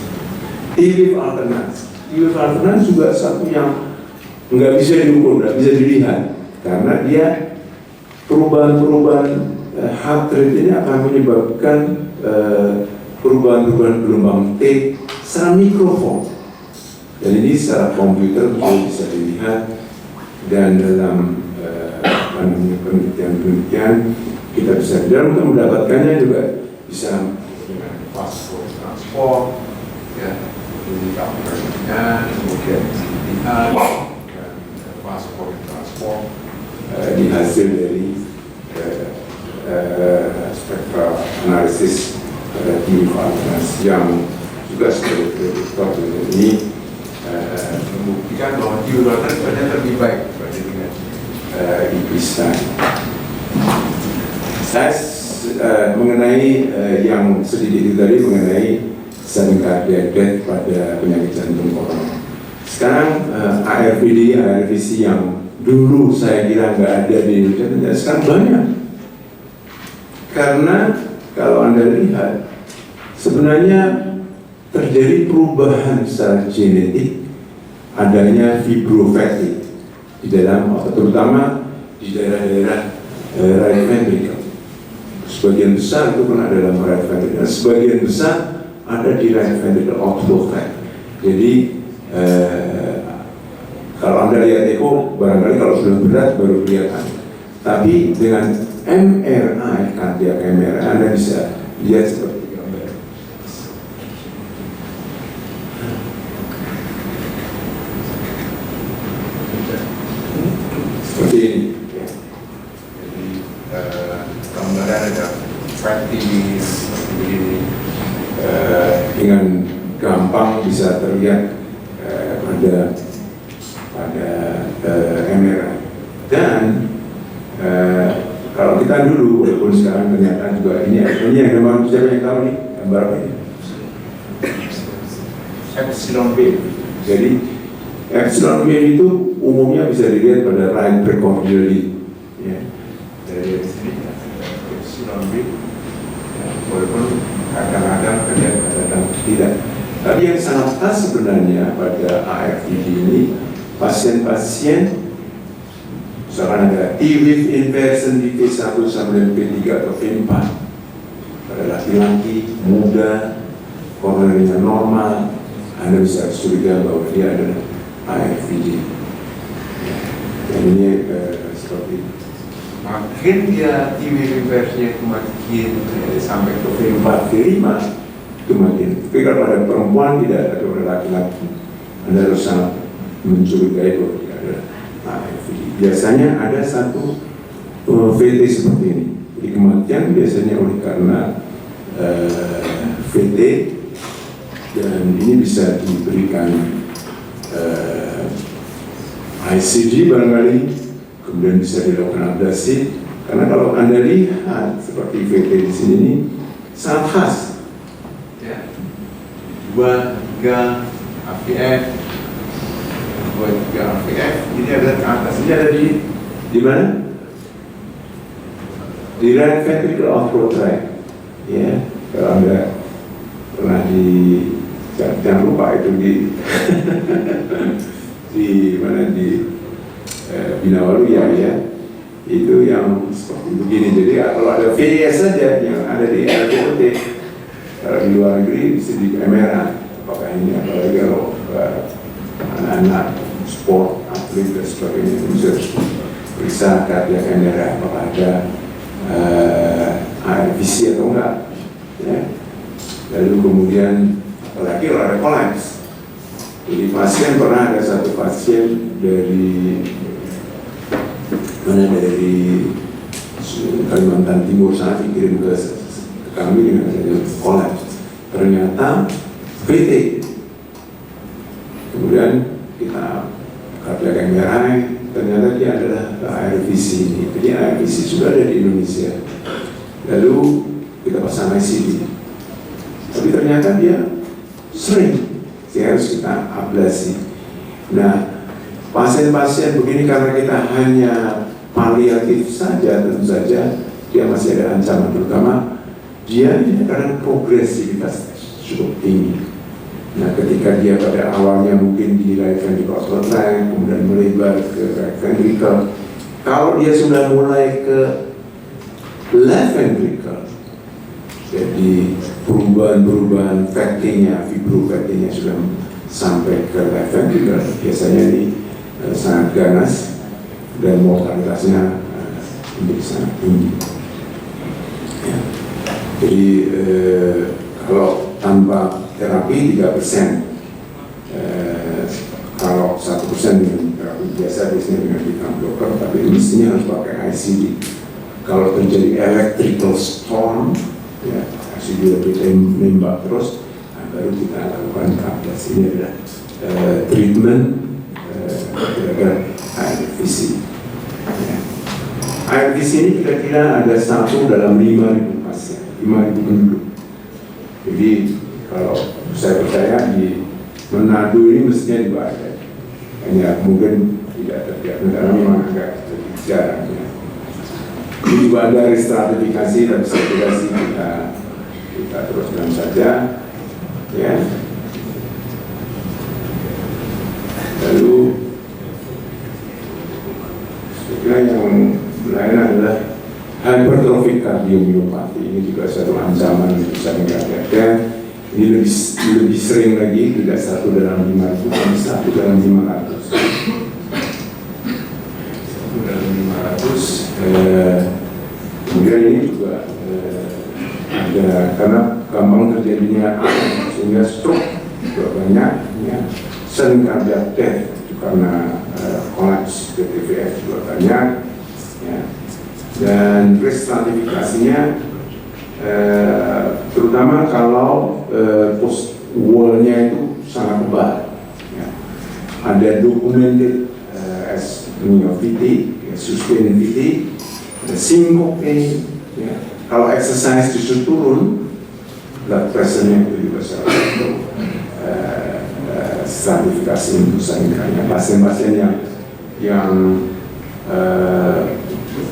B: T-wave alternance juga satu yang nggak bisa diukur, nggak bisa dilihat, karena dia perubahan-perubahan heart rate ini akan menyebabkan perubahan-perubahan gelombang T secara mikroform. Dan ini secara komputer bisa dilihat, dan dalam penelitian kita bisa dan untuk mendapatkannya juga bisa dengan fast food transform, ya, ini gambarnya, kemudian dilihat dan fast food transform dihasil dari spectral analysis T-wave alternance yang juga sebagai prediktor ini membuktikan bahwa T-wave alternance sebenarnya lebih baik dibanding dengan Ipista. Saya mengenai yang sedikit itu tadi mengenai sudden cardiac death pada penyakit jantung koroner. Sekarang ARVD, ARVC yang dulu saya kira nggak ada di Indonesia, ternyata sekarang banyak. Karena kalau Anda lihat, sebenarnya terjadi perubahan secara genetik, adanya fibrofatty di dalam otot, terutama di daerah-daerah right ventricle. Sebagian besar itu pun ada dalam right ventricle, sebagian besar ada di right ventricle outflow tract. Jadi kalau Anda lihat echo, barangkali kalau sudah berat baru kelihatan. Tapi dengan MRI, cardiac MRI, Anda bisa lihat seperti gambar. Seperti ini. Gambaran ada fatty seperti ini, dengan gampang bisa terlihat pada MRI. Dan kalau kita dulu, walaupun sekarang ternyata juga ini yang memang siapa yang tahu nih gambar apa ini? Epsilon B. Jadi Epsilon B itu umumnya bisa dilihat pada right precordially. Ya. Dari sini Epsilon B, ya, walaupun kadang-kadang kadang-kadang tidak. Tapi yang sangat khas sebenarnya pada AFTD ini, pasien-pasien misalkan ada T-wave inversion di P1 sampai P3 atau P4 pada laki-laki muda, koronerinya normal, Anda bisa curiga bahwa dia adalah AFTD. Dan ini seperti itu. Makin dia T-wave inversinya itu makin sampai ke P4, P5 itu makin. Tapi kalau pada perempuan tidak, atau pada laki-laki, Anda harus sangat mencurigai bahwa dia adalah AFTD. Biasanya ada satu VT seperti ini. Jadi kematian biasanya oleh karena VT, dan ini bisa diberikan ICG barangkali, kemudian bisa dilakukan ablasi. Karena kalau Anda lihat seperti VT di sini ini sangat khas. Ya. 2, 3 AVF, 2, 3 AVF, ini ada ke atas, ini ada di mana? Di right ventricle outflow tract. Ya, kalau Anda pernah jangan lupa itu di mana di Bina Waluya ya, itu yang seperti begini. Jadi kalau ada VDS saja yang ada di LPOT, kalau di luar negeri bisa di kamera. Apakah ini apalagi kalau anak-anak sport, atlet dan sebagainya itu bisa periksa kardia kamera apakah ada visi atau enggak ya. Lalu kemudian apalagi kalau ada kolaps, jadi pasien pernah ada satu pasien dari Kalimantan Timur sana dikirim ke kami dengan adanya kolaps, ternyata PT. Kemudian kita kardia MRI, ternyata dia adalah ARVC ini. Jadi ARVC sudah ada di Indonesia. Lalu kita pasang ICD. Tapi ternyata dia sering, harus kita ablasi. Nah, pasien-pasien begini karena kita hanya paliatif saja, tentu saja dia masih ada ancaman, terutama dia kadang progresivitas cukup tinggi. Nah, ketika dia pada awalnya mungkin dilahirkan di prostat, kemudian melebar ke right ventricle, kalau dia sudah mulai ke left ventricle, jadi perubahan fattingnya, fibrofattingnya sudah sampai ke left ventricle, biasanya ini sangat ganas dan mortalitasnya menjadi sangat tinggi. Ya. Jadi kalau tanpa terapi 3%, kalau 1% dengan terapi biasa biasanya dengan beta blocker, tapi mestinya harus pakai ICD. Kalau terjadi electrical storm, ya ICD lebih menembak terus, nah, baru kita lakukan ablasi. Ini adalah treatment ARVC. Ya. ARVC ini kira-kira ada 1 dalam 5.000 pasien, 5.000 penduduk. Jadi kalau saya percaya di Manado ini mestinya juga ada. Hanya mungkin tidak terjadi karena memang agak jarang. Ya. Ini juga ada restratifikasi, tapi saya kira sih kita teruskan saja. Ya. Lalu saya kira yang lain adalah hypertrophic cardiomyopathy. Ini juga satu ancaman yang bisa mengakibatkan. Ini lebih sering lagi, tidak 1 dalam 5.000, tapi 1 dalam 500. 1 dalam 500. Kemudian ini juga ada karena gampang terjadinya sehingga stroke juga banyak, ya. Sudden cardiac death karena kolaps PTVF juga banyak, ya. Dan risk stratifikasinya terutama kalau post wall-nya itu sangat tebal, ya. Ada documented as VT, sustained VT, ada syncope, ya. Kalau exercise justru turun, blood pressure-nya itu juga salah satu stratifikasi untuk sehingga pasien-pasien yang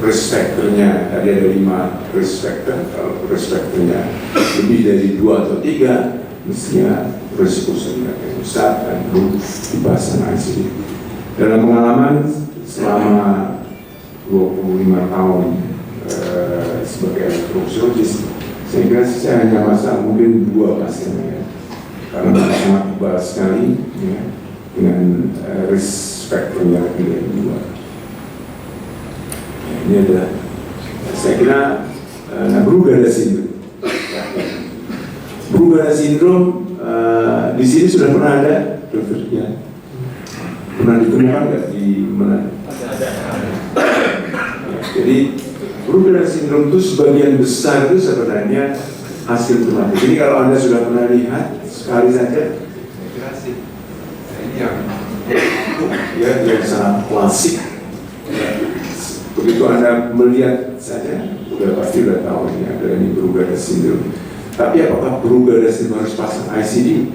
B: risk factor-nya tadi ada 5 risk factor. Kalau risk factor-nya lebih dari 2 atau 3, mestinya risiko semakin besar dan perlu dipasang ICD. Dalam pengalaman selama 25 tahun sebagai elektrofisiologis, saya kira saya hanya masang mungkin 2 pasien, ya. Karena sangat tebal sekali, ya, dengan risk factor-nya lebih dari 2. Ini adalah, saya kira, Brugada syndrome. Brugada syndrome di sini sudah pernah ada, dokternya. Pernah ditemukan nggak di mana? Jadi Brugada syndrome itu sebagian besar itu sebenarnya asimptomatik. Jadi kalau Anda sudah pernah lihat sekali saja, ini yang sangat klasik. Begitu Anda melihat saja, pasti udah tahu ini ada ini Brugada syndrome. Tapi apakah Brugada syndrome harus pasang ICD?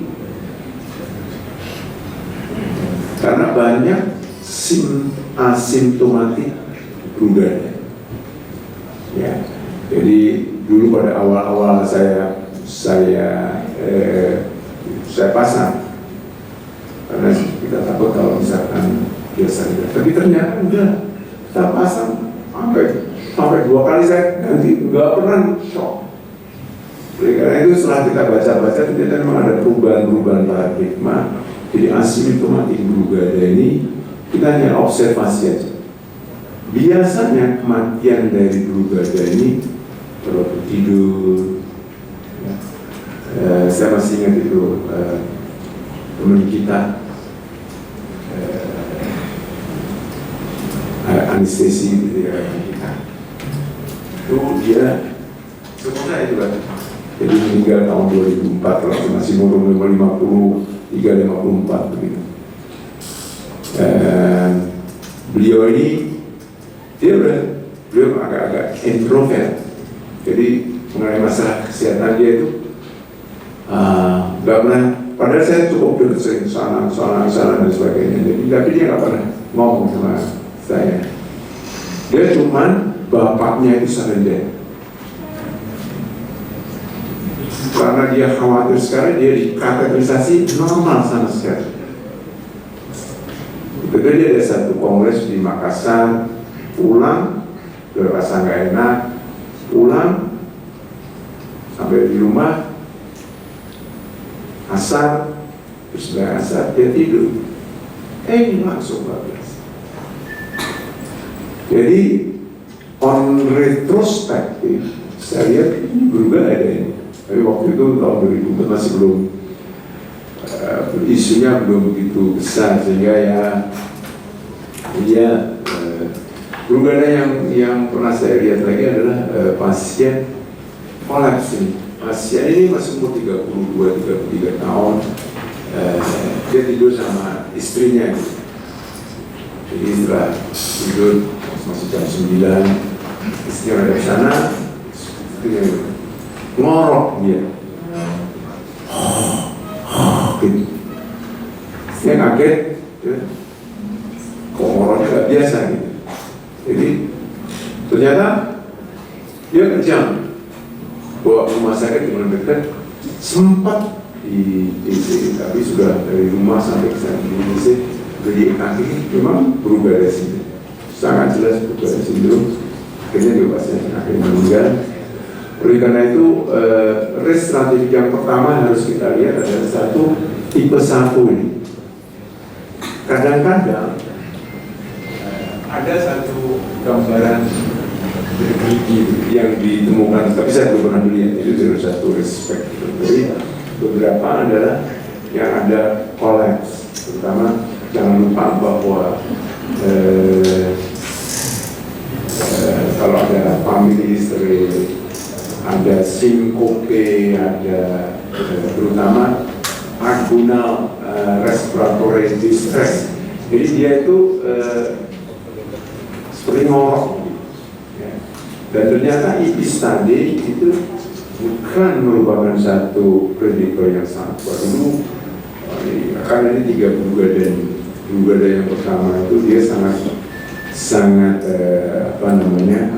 B: Karena banyak asimptomatik Brugada. Ya, jadi dulu pada awal-awal saya pasang, karena kita takut kalau misalkan biasa. Tapi Tapi ternyata udah kita pasang sampai 2 kali saya ganti, nggak pernah shock. Oleh karena itu setelah kita baca-baca ternyata memang ada perubahan-perubahan paradigma. Jadi asimptomatik Brugada ini kita hanya observasi aja. Biasanya kematian dari Brugada ini kalau tidur, ya, saya masih ingat itu teman kita anestesi gitu ya kita. Itu dia sebenarnya itu kan. Jadi meninggal tahun 2004 kalau masih umur 53-54 begitu. Beliau ini beliau agak-agak introvert. Jadi mengenai masalah kesehatan dia itu nggak pernah. Padahal saya cukup dulu sering sana dan sebagainya. Jadi tapi dia nggak pernah ngomong sama saya. Dia cuman bapaknya itu surrender. Karena dia khawatir sekali, dia dikategorisasi normal sama sekali. Betul, dia ada satu kongres di Makassar, pulang, dia rasa nggak enak, pulang, sampai di rumah, asar, terus sudah asar, dia tidur. Ini langsung bablas. Jadi, on retrospektif, saya lihat ini berubah ada ini. Tapi waktu itu tahun 2004 masih belum isunya belum begitu besar sehingga Brugada yang pernah saya lihat lagi adalah pasien kolaps ini. Pasien ini masih umur 32-33 tahun. Dia tidur sama istrinya. Jadi setelah tidur masih jam 9, istrinya ada di sana, istrinya ngorok dia, gitu. Saya kaget, ya. Kok ngoroknya nggak biasa gitu. Jadi ternyata dia kejam, bawa ke rumah sakit yang dekat, sempat di DC, tapi sudah dari rumah sampai ke sana di DC, dari kaki memang Brugada sini, sangat jelas Brugada sindrom. Akhirnya juga pasien akhirnya meninggal. Oleh karena itu, risk strategic yang pertama harus kita lihat adalah satu, tipe 1 ini. Kadang-kadang ada satu gambaran gigi yang ditemukan, tapi saya belum pernah melihat itu dari satu respect. Jadi beberapa adalah yang ada collapse, terutama jangan lupa bahwa kalau ada family history, ada sinkope, ada terutama agonal respiratory distress. Jadi dia itu seperti ngorok, ya. Dan ternyata IPIS tadi itu bukan merupakan satu prediktor yang sangat baru. Karena ini 3 Brugada yang pertama itu dia sangat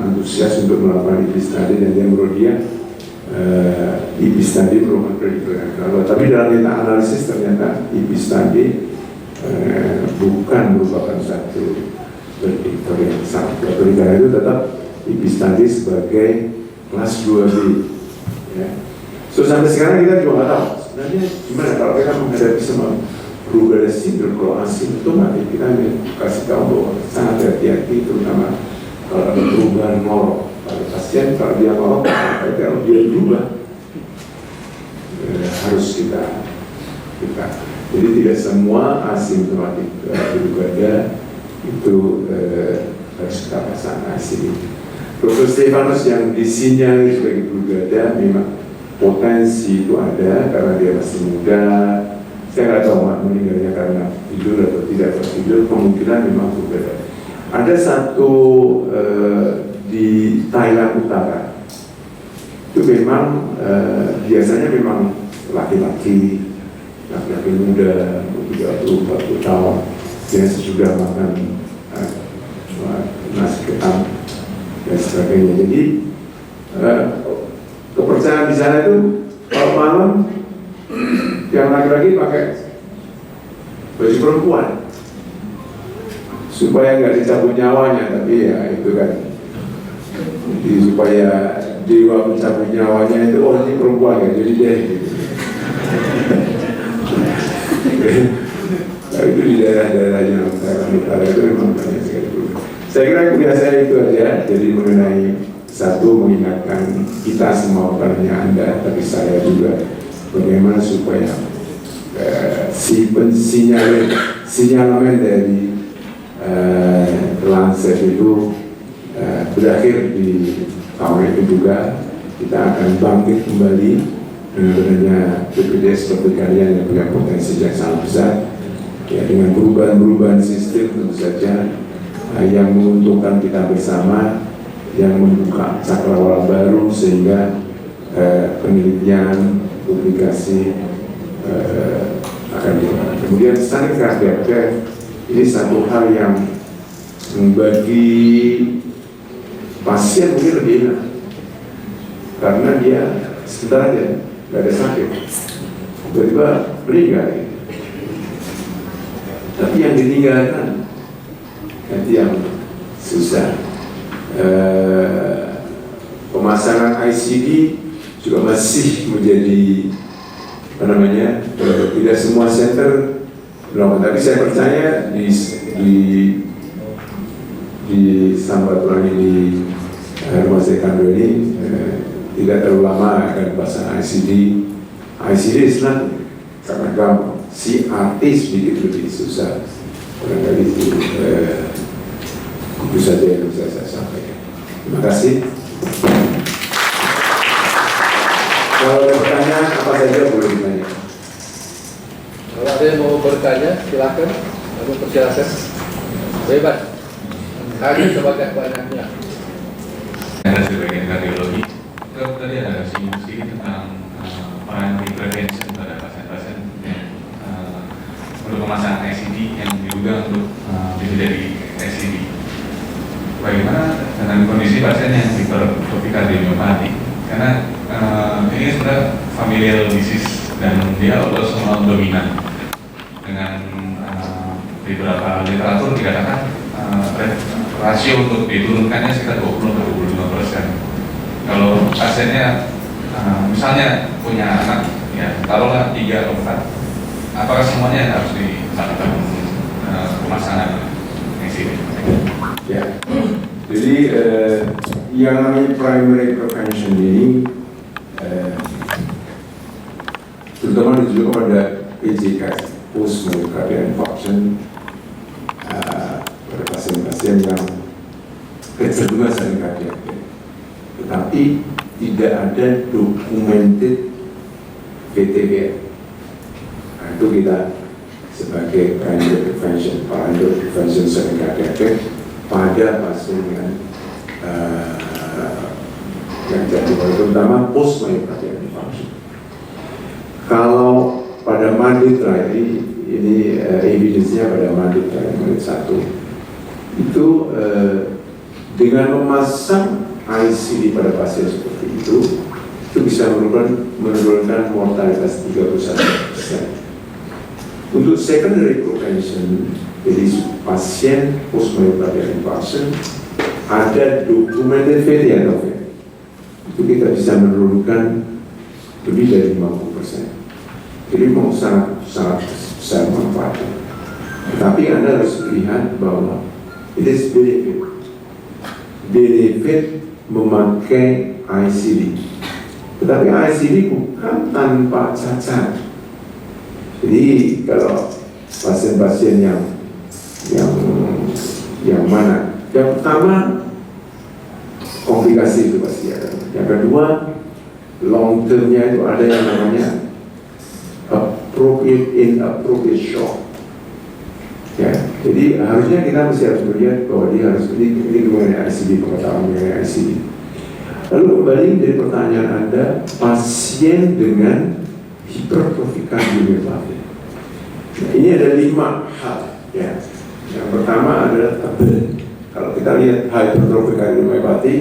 B: antusias untuk melakukan IPIS tadi, dan dia menurut dia IPIS tadi merupakan prediktor yang baru. Tapi dalam meta analisis ternyata IPIS tadi bukan merupakan satu prediktor yang sangat baru. Karena itu tetap IPIS tadi sebagai kelas 2B. Ya. So sampai sekarang kita juga nggak tahu sebenarnya gimana kalau kita menghadapi semua Brugada sindrom. Kalau asimptomatik kita kasih tahu bahwa sangat hati-hati, terutama kalau ada perubahan ngorok pada pasien. Kalau dia ngorok, kalau dia berubah harus kita. Jadi tidak semua asimptomatik Brugada itu harus kita pasang ASI. Dr. Stefanus yang disinyalir sebagai Brugada memang potensi itu ada karena dia masih muda. Saya nggak tahu meninggalnya karena tidur atau tidak tidur, kemungkinan memang Brugada. Ada satu di Thailand Utara, itu memang biasanya memang laki-laki muda 30-40 tahun yang sudah makan nasi ketan dan sebagainya. Jadi kepercayaan di sana itu kalau malam yang laki-laki pakai baju perempuan, supaya nggak dicabut nyawanya, tapi ya itu kan jadi supaya dewa mencabut nyawanya itu ini perempuan ya, jadi deh gitu. Nah, itu di daerah-daerah yang utara itu memang banyak sekali. Saya kira biasa itu aja. Jadi mengenai satu, mengingatkan kita semua, bukan hanya Anda tapi saya juga, bagaimana supaya sinyalemen dari Lancet itu berakhir di tahun itu juga. Kita akan bangkit kembali dengan adanya BPJS seperti kalian yang punya potensi yang sangat besar ya, dengan perubahan-perubahan sistem tentu saja yang menguntungkan kita bersama, yang membuka cakrawala baru sehingga penelitian, publikasi akan dimana. Kemudian standar KPK ini satu hal yang bagi pasien mungkin lebih enak karena dia sebentar aja nggak ada sakit, tiba-tiba meninggal. Tapi yang ditinggalkan nanti yang susah. Pemasangan ICD juga masih menjadi tidak semua center belum. Tapi saya percaya di Samratulangi di Rumah Sakit Kando ini tidak terlalu lama akan dipasang ICD. ICD senang karena gampang. Si artis sedikit lebih susah. Barangkali itu saja yang bisa saya sampaikan. Terima kasih. Kalau ada pertanyaan apa saja boleh ditanya.
A: Kalau ada yang mau bertanya, silakan. Lalu persilakan. Bebas. Hanya sebagai banyaknya.
C: Ada sebagian kardiologi. Tadi ada sedikit tentang peran di prevention pada pasien-pasien yang untuk pemasangan ICD yang diduga untuk bisa jadi ICD. Bagaimana dengan kondisi pasien yang hipertrofi kardiomyopati? Karena ini sebenarnya familial disease dan dia autosomal dominan. Dengan di beberapa literatur dikatakan rasio untuk diturunkannya sekitar 20-25%. Kalau pasiennya misalnya punya anak, ya taruhlah 3 atau 4, apakah semuanya harus dilakukan pemasangan ICD?
B: Ya, jadi yang namanya primary prevention ini terutama ditujukan kepada PJK, post myocardial infarction, pada pasien-pasien yang kecenderungan sakit kardiak, tetapi tidak ada documented VTVF. Nah, itu kita sebagai primary prevention sakit kardiak pada pasien yang jadi terutama post myocardial infarction. Kalau pada mandate trial ini evidence-nya pada mandate trial mandate 1 itu dengan memasang ICD pada pasien seperti itu bisa menurunkan mortalitas 31%. Untuk secondary prevention, jadi pasien post myocardial infarction ada dokumen VTVF, itu kita bisa menurunkan lebih dari 50%. Jadi mau sangat besar manfaatnya. Tapi Anda harus lihat bahwa it is benefit memakai ICD. Tetapi ICD bukan tanpa cacat. Jadi kalau pasien-pasien yang mana? Yang pertama komplikasi itu pasti ada. Yang kedua long termnya itu ada yang namanya inappropriate shock. Ya, jadi harusnya kita harus melihat bahwa dia harus ini mengenai ICD, pengetahuan mengenai ICD. Lalu kembali dari pertanyaan Anda, pasien dengan hipertrofi kardiomyopati. Nah, ini ada 5 hal. Ya. Yang pertama adalah kalau kita lihat hipertrofi kardiomyopati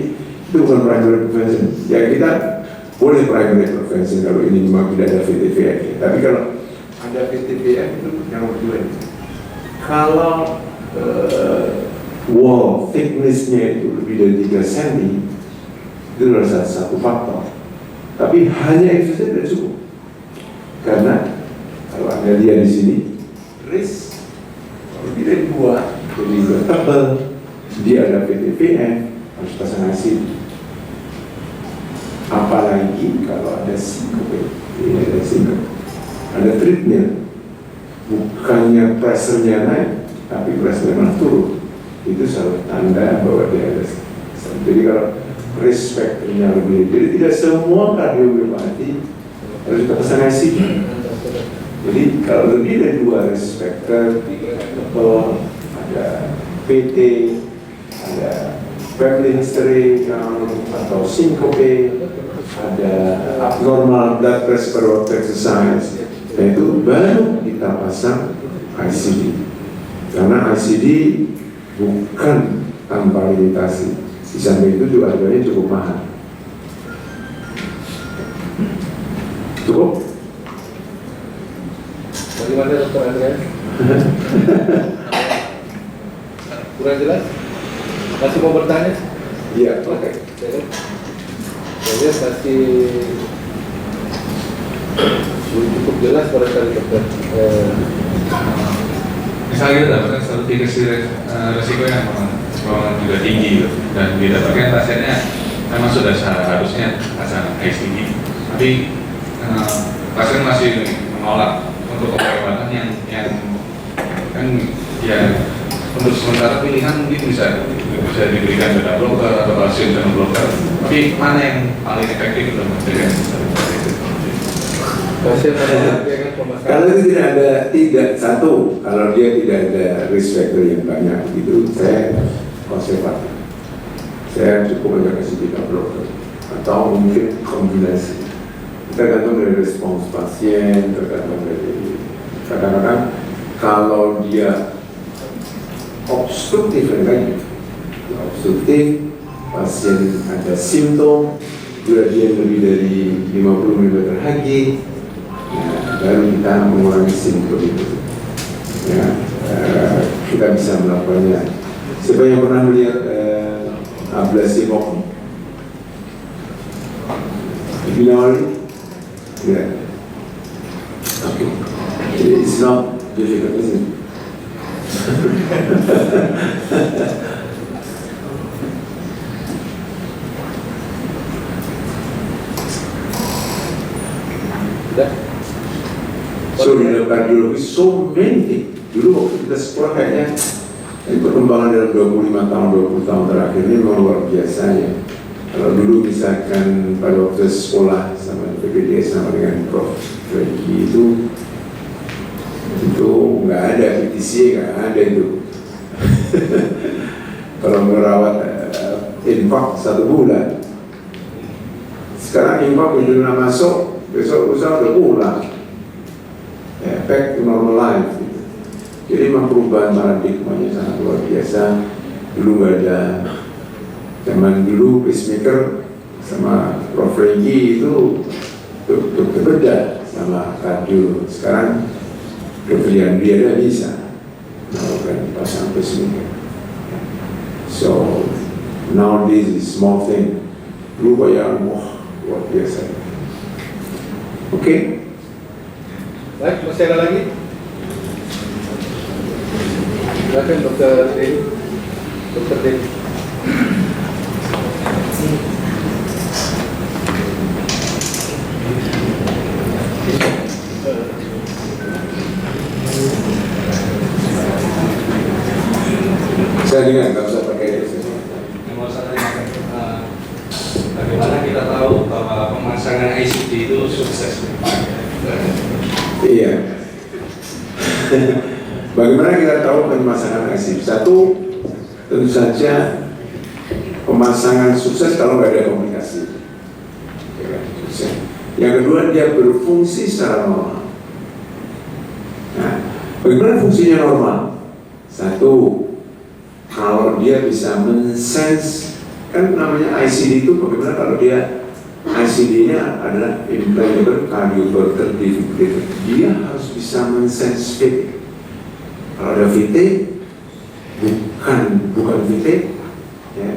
B: itu bukan primary prevention. Ya kita boleh primary prevention kalau ini memang tidak ada VTVF. Tapi kalau ada VTVF itu yang kedua. Kalau wall thickness-nya itu lebih dari 3 cm, itu adalah salah satu faktor. Tapi hanya itu saja tidak cukup, karena kalau Anda lihat di sini, risk lebih dari 2, jadi lebih tebal, dia ada PTVF, harus pasang ICD. Apalagi kalau ada sinkope, ini ada sinkope, ada treatment, bukannya pressure-nya naik, tapi pressure-nya malah turun. Itu selalu tanda bahwa dia ada. Jadi kalau risk factor-nya lebih, jadi tidak semua kardiomyopati harus kita pasang ICD. Jadi kalau lebih dari 2 risk factor, ada PT, ada family history atau syncope, ada abnormal blood pressure per waktu exercise, dan itu baru kita pasang ICD. Karena ICD bukan tanpa limitasi. Di samping itu juga harganya cukup mahal. Cukup?
A: Bagaimana Dr. Andreas? Kurang jelas? Masih mau bertanya?
B: Iya, oke.
A: Jadi masih cukup jelas pada kali dokter.
C: Misalnya kita dapatkan satu indikasi resiko yang memang juga tinggi gitu, dan didapatkan pasiennya memang sudah seharusnya pasang ICD, tapi pasien masih menolak untuk pengobatan yang kan ya untuk sementara pilihan mungkin bisa diberikan beta blocker atau kalsium channel blocker, tapi mana yang paling efektif untuk memberikan
A: Pasien menolak pemasangan.
B: Kalau itu tidak satu, kalau dia tidak ada risk factor yang banyak gitu, saya konservatif. Saya cukup banyak kasih beta blocker atau mungkin kombinasi. Tergantung dari respons pasien, tergantung dari kadang-kadang kalau dia obstruktif lagi, obstruktif, pasien ada simptom, gradien lebih dari 50 mm Hg, baru kita mengurangi simptom itu. Ya, kita bisa melakukannya. Siapa yang pernah melihat ablasi MOK? Binari? Ya. Oke. Jadi it's not difficult, is it? So di dalam kardiologi so many things. Dulu waktu kita sekolah kayaknya perkembangan dalam 25 tahun, 20 tahun terakhir ini memang luar biasa ya. Kalau dulu misalkan pada waktu sekolah sama PPD sama dengan Prof. Franky itu nggak ada PTC, nggak ada itu. Kalau merawat infak 1 bulan, sekarang infak begitu masuk, besok lusa udah pulang. Back to normal life. Jadi memang perubahan paradigmanya sangat luar biasa. Dulu nggak ada, zaman dulu pacemaker sama Prof. Franky itu berbeda sama kardio. Sekarang pilihan dia bisa melakukan pasang pacemaker. So now this is small thing. Dulu bayar luar biasa. Oke.
A: Baik, masih ada lagi? Silakan Dr. Dewi. Dr. Dewi.
B: Saya dengar, nggak usah pakai itu.
C: Yang mau saya tanyakan, bagaimana kita tahu bahwa pemasangan ICD itu sukses?
B: Iya. Bagaimana kita tahu pemasangan ICD? Satu, tentu saja pemasangan sukses kalau nggak ada komplikasi. Yang kedua, dia berfungsi secara normal. Nah, bagaimana fungsinya normal? Satu, kalau dia bisa men-sense, kan namanya ICD itu bagaimana kalau dia ICD-nya adalah implantable cardioverter defibrillator. Dia harus bisa men-sense VT. Kalau ada VT, bukan VT. Ya.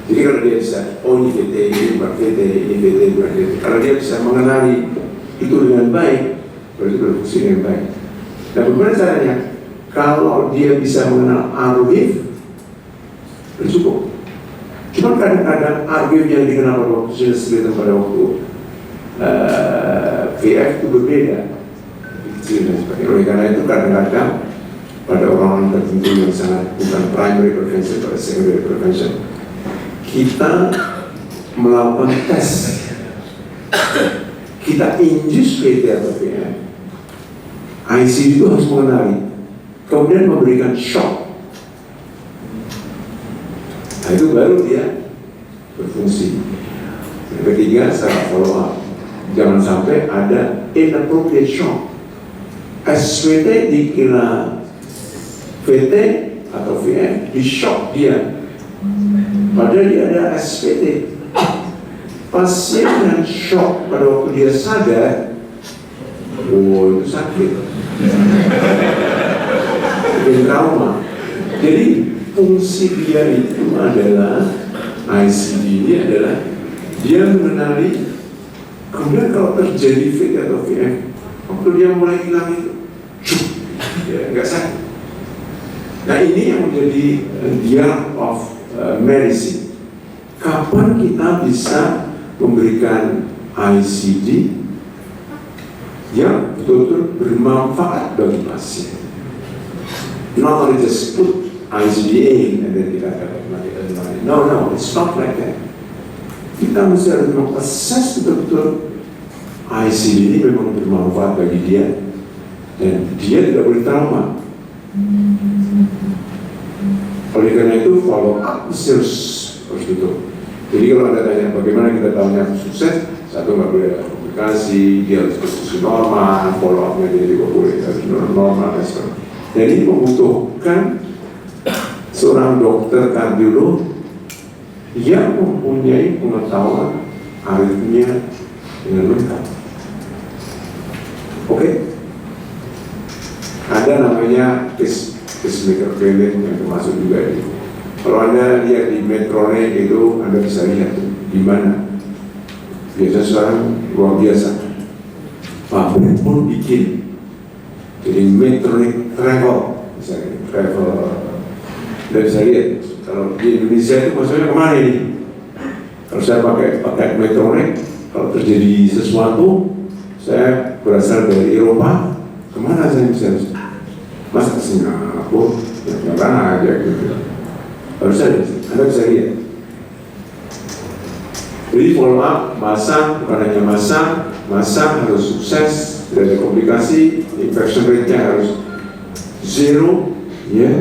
B: Jadi kalau dia bisa, oh ini VT, ini bukan VT, ini VT, bukan VT. Kalau dia bisa mengenali itu dengan baik, berarti berfungsi dengan baik. Dan bagaimana caranya? Kalau dia bisa mengenal R-wave, cukup. Cuma kadang-kadang R-wave yang dikenal pada waktu sinus pada waktu VF itu berbeda. Kecil dan sebagainya. Oleh karena itu kadang-kadang pada orang tertentu yang sangat bukan primary prevention atau secondary prevention, kita melakukan tes, kita induce VT atau VF. ICD itu harus mengenali, kemudian memberikan shock. Nah, itu baru dia berfungsi. Yang ketiga, secara follow up, jangan sampai ada inappropriate shock. SVT dikira VT atau VF, di shock dia, padahal dia ada SVT. Pasien yang shock pada waktu dia sadar, oh itu sakit, itu trauma. Jadi fungsi dia itu adalah, ICD ini adalah dia mengenali, kemudian kalau terjadi VT atau VF, waktu dia mulai hilang itu, ya nggak sakit. Nah ini yang menjadi the art of medicine. Kapan kita bisa memberikan ICD yang betul-betul bermanfaat bagi pasien? Not only just put ICD in and then kita dapat mati. No, it's not like that. Kita mesti harus meng-assess betul-betul ICD ini memang bermanfaat bagi dia dan dia tidak boleh trauma. Oleh karena itu follow up harus betul. Jadi kalau Anda tanya bagaimana kita tahunya sukses, satu nggak boleh ada komplikasi, dia harus berfungsi normal, follow up-nya dia juga boleh harus normal dan sebagainya. Dan ini membutuhkan seorang dokter kardiolog yang mempunyai pengetahuan aritmia dengan lengkap. Oke? Ada namanya pacemaker failure yang termasuk juga ini. Kalau Anda lihat di Medtronic itu, Anda bisa lihat di mana. Biasanya sekarang luar biasa. Pabrik pun bikin. Jadi Medtronic travel, misalnya travel. Anda bisa lihat. Kalau di Indonesia itu maksudnya kemana ini? Kalau saya pakai Medtronic, kalau terjadi sesuatu, saya berasal dari Eropa, kemana saya bisa? Masa ke Singapura, ya mana aja gitu. Harus ada, Anda bisa lihat. Jadi follow up, masang, bukan hanya masang harus sukses, tidak ada komplikasi, infection rate-nya harus zero, ya.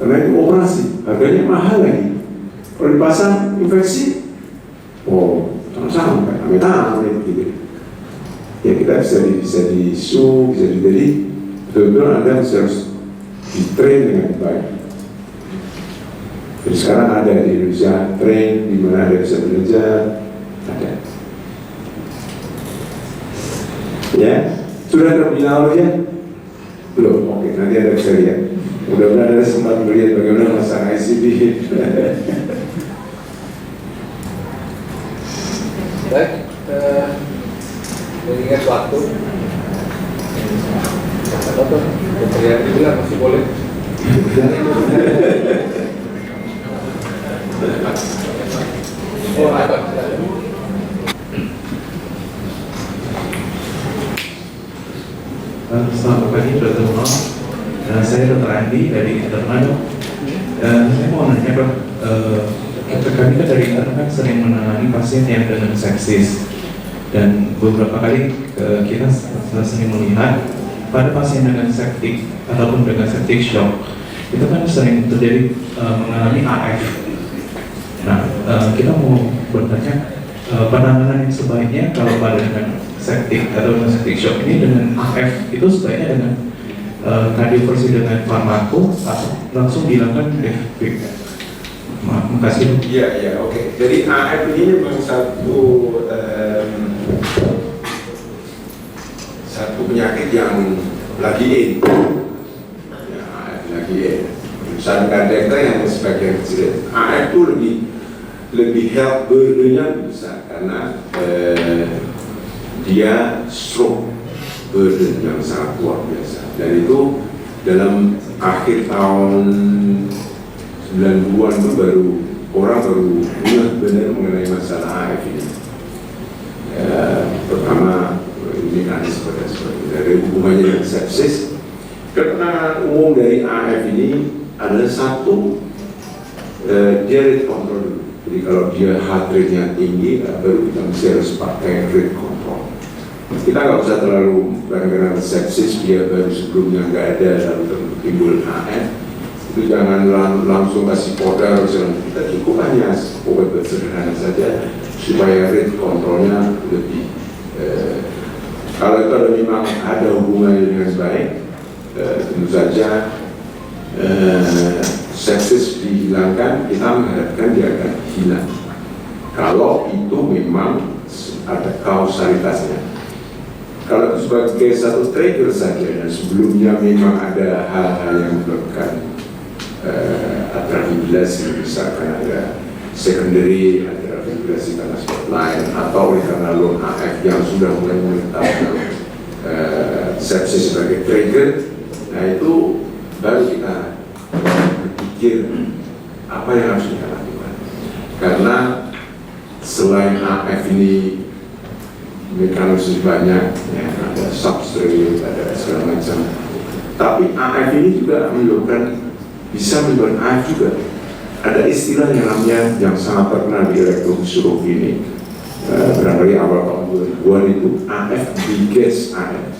B: Karena itu operasi, harganya mahal lagi. Kalau dipasang infeksi, oh, sama-sama, amit-amit gitu. Ya kita bisa di-sue, bisa di-delete. Betul-betul Anda harus di-train dengan baik. Jadi sekarang ada di Indonesia train di mana Anda bisa belajar, ada. Ya, sudah terlebih dahulu ya? Belum, oke, nanti Anda bisa lihat. Mudah-mudahan Anda sempat melihat bagaimana masang ICD.
A: Baik, mengingat waktu. Apa tuh? Dokter yang dibilang masih boleh. Oh, apa?
D: Selamat pagi, Dr. Uno. Saya Dr. Andi dari Intermado. Saya mau nanya, Dok, kami kan dari Intermado sering menangani pasien yang dengan sepsis, dan beberapa kali kita sering melihat pada pasien dengan septic ataupun dengan septic shock itu kan sering terjadi mengalami AF. Nah, kita mau bertanya penanganan yang sebaiknya kalau pada dengan septic atau dengan septic shock ini dengan AF itu sebaiknya dengan kardioversi dengan farmako atau langsung dilakukan DFP. Makasih.
B: Iya, oke. Jadi AF ini memang satu penyakit yang lagi in. Ya, AF lagi in. Sangkadekta yang sebagian kecil, AF itu lebih health burden-nya besar karena dia stroke burden yang sangat luar biasa, dan itu dalam akhir tahun 90-an itu orang baru benar-benar mengenai masalah AF ini. Pertama ini kan seperti dari hubungannya dengan sepsis. Ketenangan umum dari AF ini adalah satu, dia rate control dulu. Jadi kalau dia heart rate-nya tinggi, baru kita mesti harus pakai rate control. Kita nggak usah terlalu karena sepsis dia baru sebelumnya nggak ada lalu timbul AF, itu jangan langsung kasih powder. Kita cukup hanya obat sederhana saja supaya rate kontrolnya lebih. Kalau itu memang ada hubungannya dengan baik, tentu saja sepsis dihilangkan, kita mengharapkan dia akan hilang. Kalau itu memang ada kausalitasnya. Kalau itu sebagai satu trigger saja, dan sebelumnya memang ada hal-hal yang menyebabkan atrial fibrillasi, misalkan ada secondary atrial fibrillasi karena spotline atau karena lone AF yang sudah mulai menetapkan sepsis sebagai trigger, nah itu baru kita berpikir apa yang harus kita lakukan. Karena selain AF ini mekanisme banyak, ya, ada substrate, ada segala macam. Tapi AF ini juga bisa menyebabkan AF juga. Ada istilah yang namanya yang sangat terkenal di elektrofisiologi ini, barangkali awal tahun 2000-an itu AF biggest AF.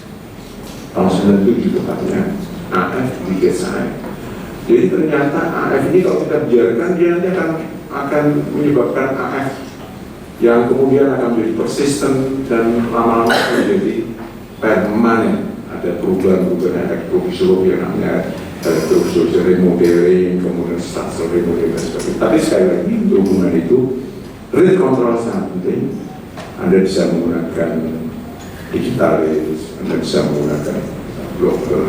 B: Tahun 97 tepatnya AF biggest AF. Jadi ternyata AF ini kalau kita biarkan dia nanti akan menyebabkan AF yang kemudian akan menjadi persisten dan lama-lama menjadi permanen. Ada perubahan-perubahan elektrofisiologi yang namanya elektrofisiologi remodeling, kemudian structural remodeling dan sebagainya. Tapi sekali lagi hubungan itu rate control sangat penting. Anda bisa menggunakan digitalis, Anda bisa menggunakan blocker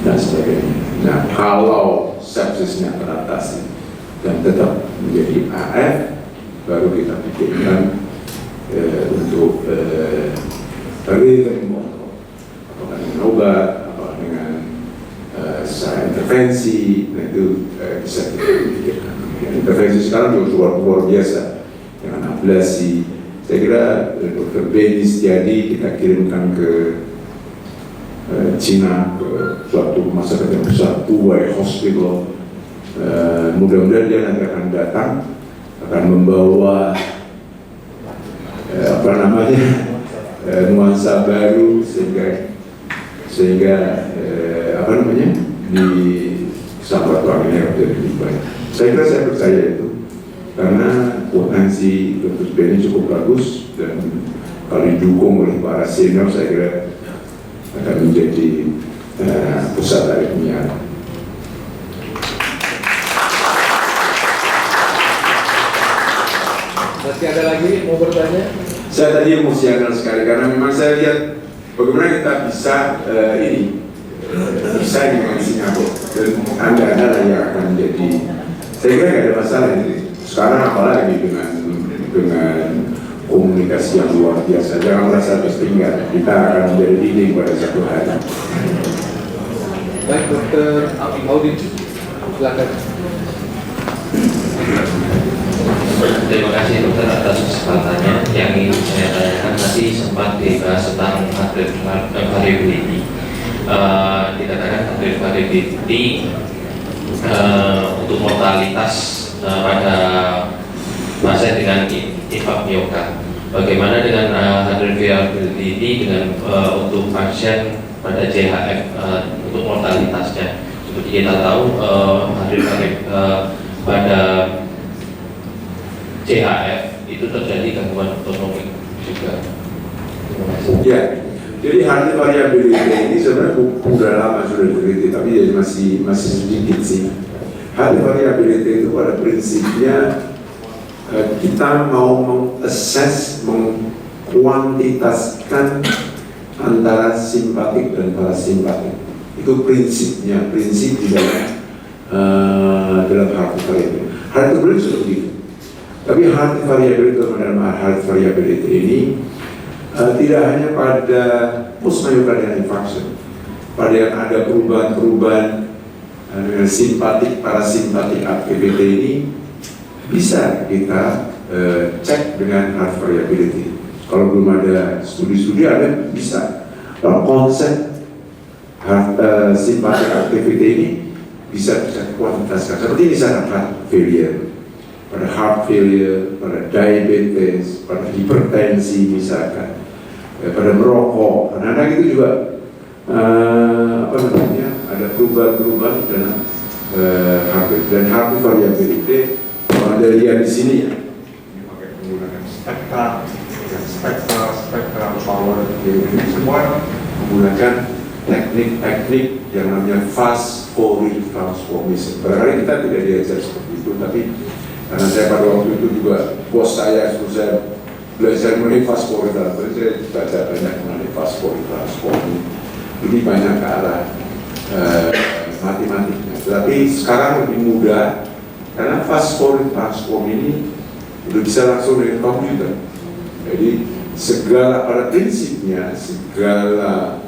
B: dan sebagainya. Nah, kalau sepsisnya teratasi dan tetap menjadi AF, baru kita pikirkan untuk rhythm control, apakah dengan obat, apakah dengan secara intervensi. Nah itu bisa kita pikirkan. Intervensi sekarang juga luar biasa dengan ablasi. Saya kira Dr. Benny Setiadi kita kirimkan ke Cina, ke suatu rumah sakit yang besar, Tuwai Hospital. Mudah-mudahan dia nanti akan datang, akan membawa nuansa baru sehingga di laboratorium ini lebih baik. Saya percaya itu karena potensi Dr. Benny cukup bagus, dan kalau didukung oleh para senior saya kira akan menjadi pusat dari penyiaran.
A: Masih ada lagi mau bertanya?
B: Saya tadi emosional sekali karena memang saya lihat bagaimana kita bisa bisa dengan Singapura, dan Anda yang akan menjadi. Saya kira nggak ada masalah ini. Sekarang apalagi dengan komunikasi yang luar biasa, jangan merasa tertinggal. Kita akan menjadi leading pada satu hari.
A: Baik, Dr. Audin, silakan.
E: Terima kasih dokter atas kesempatannya. Yang ingin saya tanyakan tadi sempat dibahas tentang atrial variability. Dikatakan atrial variability untuk mortalitas pada pasien dengan infak miokard. Bagaimana dengan atrial variability dengan untuk pasien pada JHF untuk mortalitasnya? Seperti kita tahu pada CHF itu terjadi gangguan otonomik juga.
B: Ya, jadi heart variability ini sebenarnya sudah lama sudah diteliti, tapi jadi masih sedikit sih. Heart variability itu pada prinsipnya kita mau mengakses, mengkuantitaskan antara simpatik dan parasimpatik. Itu prinsipnya, prinsip di dalam dalam heart variability. Heart variability sudah begitu. Tapi heart variability dalam heart variability ini tidak hanya pada post-myocardial infarction, pada yang ada perubahan-perubahan simpatik, parasimpatik activity ini bisa kita cek dengan heart variability. Kalau belum ada studi-studi ada bisa. Kalau konsep simpatik activity ini bisa dikuantitaskan. Seperti misalnya heart failure, pada heart failure, pada diabetes, pada hipertensi misalkan, pada merokok. Karena itu juga ada perubahan-perubahan dalam heart rate dan heart variability. Kalau Anda lihat di sini ya, pakai menggunakan spektra power, ini semua menggunakan teknik-teknik yang namanya fast Fourier transformation. Barangkali kita tidak diajar seperti itu, tapi karena saya pada waktu itu juga bos saya suruh saya belajar mengenai fast Fourier transformation, saya baca banyak mengenai fast Fourier transformation. Ini banyak ke arah matematiknya. Tapi sekarang lebih mudah karena fast Fourier transform ini udah bisa langsung dari komputer. Jadi segala pada prinsipnya segala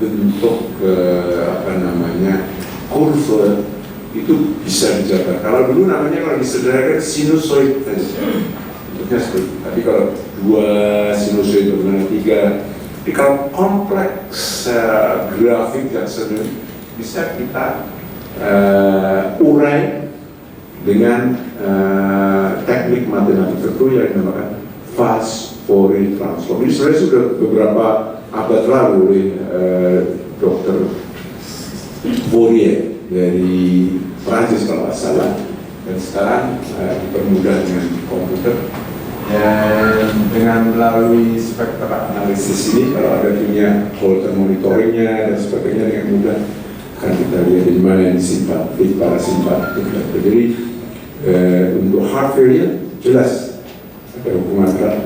B: bentuk kurva itu bisa dijaga. Kalau dulu namanya kalau disederhanakan sinusoid saja, bentuknya seperti itu. Tapi kalau 2 sinusoid bagaimana 3, tapi kalau kompleks grafik yang sering bisa kita urai dengan teknik matematik tertentu yang dinamakan fast Fourier transform. Ini sebenarnya sudah beberapa abad lalu oleh Dr. Fourier dari Prancis kalau nggak salah, dan sekarang dipermudah dengan komputer dan dengan melalui spektra analisis ini, kalau ada punya Holter monitoringnya dan sebagainya, dengan mudah akan kita lihat di mana yang simpatik, parasimpatik. Jadi untuk heart failure jelas ada hubungan erat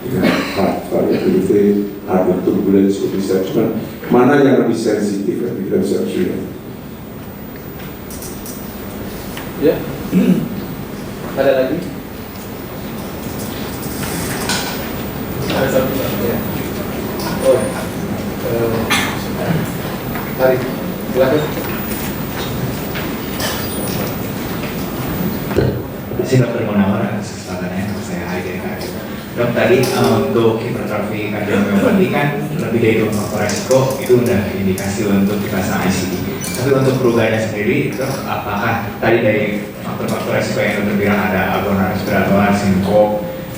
B: dengan heart variability, heart turbulence bisa, cuma mana yang lebih sensitif yang kita bisa lihat.
A: Ya, ada lagi? Ada satu ya. Oh, tarik, silakan.
D: Terima kasih Dr. Munawar atas kesempatannya. Saya Haidar. Dok, tadi untuk hipertrofi kardiomyopati kan lebih dari 2 faktor resiko itu udah indikasi untuk dipasang ICD. Tapi untuk perubahannya sendiri, Dok, apakah tadi dari faktor-faktor resiko yang Dr. bilang ada agonal respirator, sinkop,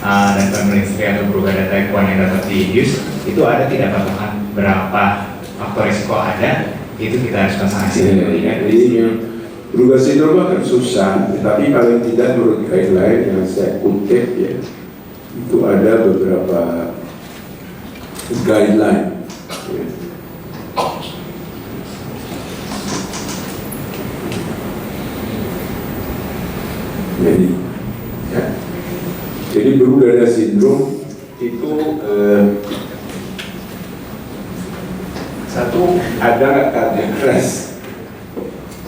D: dan family history atau perubahan type 1 yang dapat diinduce, itu ada tidak patokan berapa faktor resiko ada, itu kita harus pasang ICD?
B: Jadi berubah sindrom akan susah, tapi paling tidak menurut guideline yang saya kutip ya, itu ada beberapa guideline. Ya. Jadi berudara sindrom itu satu, ada nggak cardiac arrest?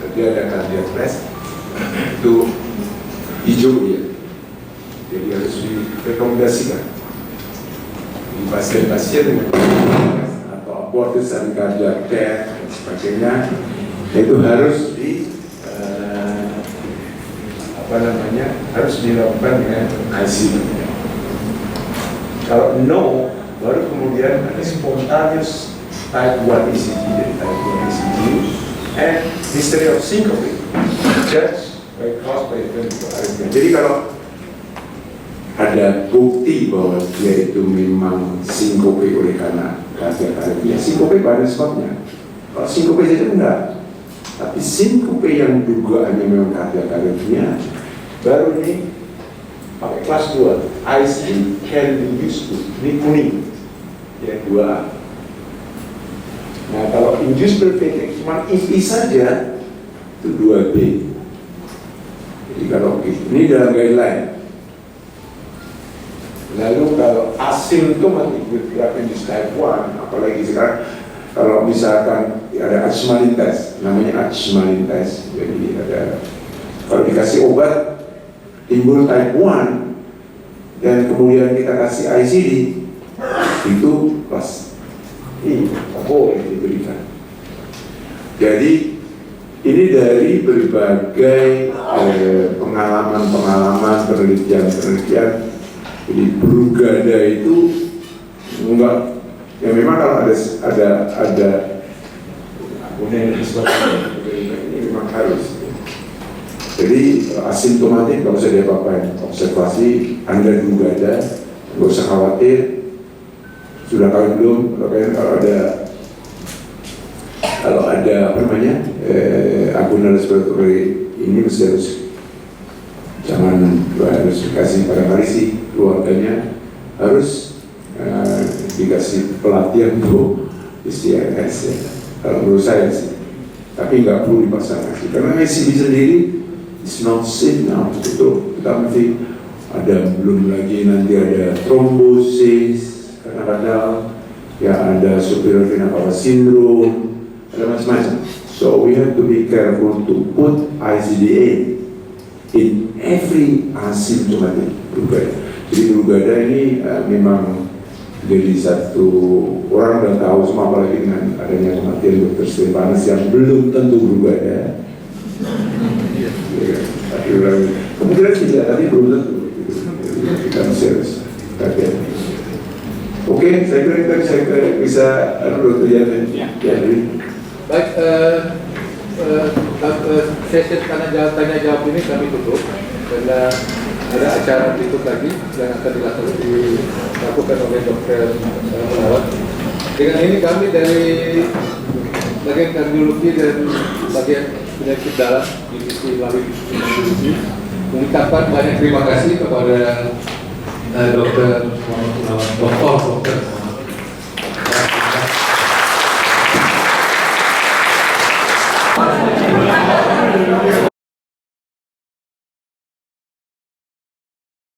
B: Jadi ada cardiac arrest itu hijau ya. Jadi harus direkomendasikan di pasien-pasien dengan atau abortus dan cardiac death dan sebagainya, itu harus harus dilakukan dengan ICU. Kalau no, baru kemudian ada spontaneous type 1 ECG dari type 1 ECG and history of syncope judged by caused by ventricular arrhythmia. Jadi kalau ada bukti bahwa dia itu memang sinkope oleh karena cardiac arrhythmia, sinkope banyak sebabnya. Kalau sinkope saja enggak, tapi sinkope yang dugaannya memang cardiac arrhythmia, baru ini pakai kelas 2 IC can be used to, ini kuning ya 2A. Nah kalau induced breathing cuma IP saja itu 2B. Jadi kalau ini dalam guideline. Lalu kalau asymptomatic with rapid type 1, apalagi sekarang kalau misalkan ada Ashmanin test, namanya Ashmanin test, jadi ada kalau dikasih obat timbul type 1 dan kemudian kita kasih ICD, itu kelas ini yang diberikan. Jadi ini dari berbagai pengalaman-pengalaman, penelitian-penelitian. Jadi Brugada itu enggak, ya memang kalau ada ini memang harus. Jadi asimptomatik nggak usah diapa-apain, observasi Anda Brugada, nggak usah khawatir. Sudah kawin belum? Kalau ada apa namanya akun respiratory ini harus jangan harus dikasih pada hari sih keluarganya harus dikasih pelatihan untuk STIS ya. Kalau menurut saya sih, tapi nggak perlu dipaksakan sih karena SCB sendiri is not safe now betul. Kita mesti ada belum lagi nanti ada trombosis kadang-kadang ya ada superior vena cava syndrome, ada macam-macam. So we have to be careful to put ICDA in every asymptomatic Brugada. Jadi Brugada ini memang jadi satu orang udah tahu semua, apalagi dengan adanya kematian Dr. Stefanus yang belum tentu Brugada. Tapi orang kemudian tidak, tapi belum tentu. Kita masih harus kaget. Oke, saya kira saya bisa terjadi.
A: Baik, sesi tanya jawab ini kami tutup karena ada acara berikut lagi yang akan dilakukan oleh Dr. Gunawan. Dengan ini kami dari bagian kardiologi dan bagian penyakit dalam divisi melalui divisi mengucapkan banyak terima kasih kepada Dr. Gunawan, Dr.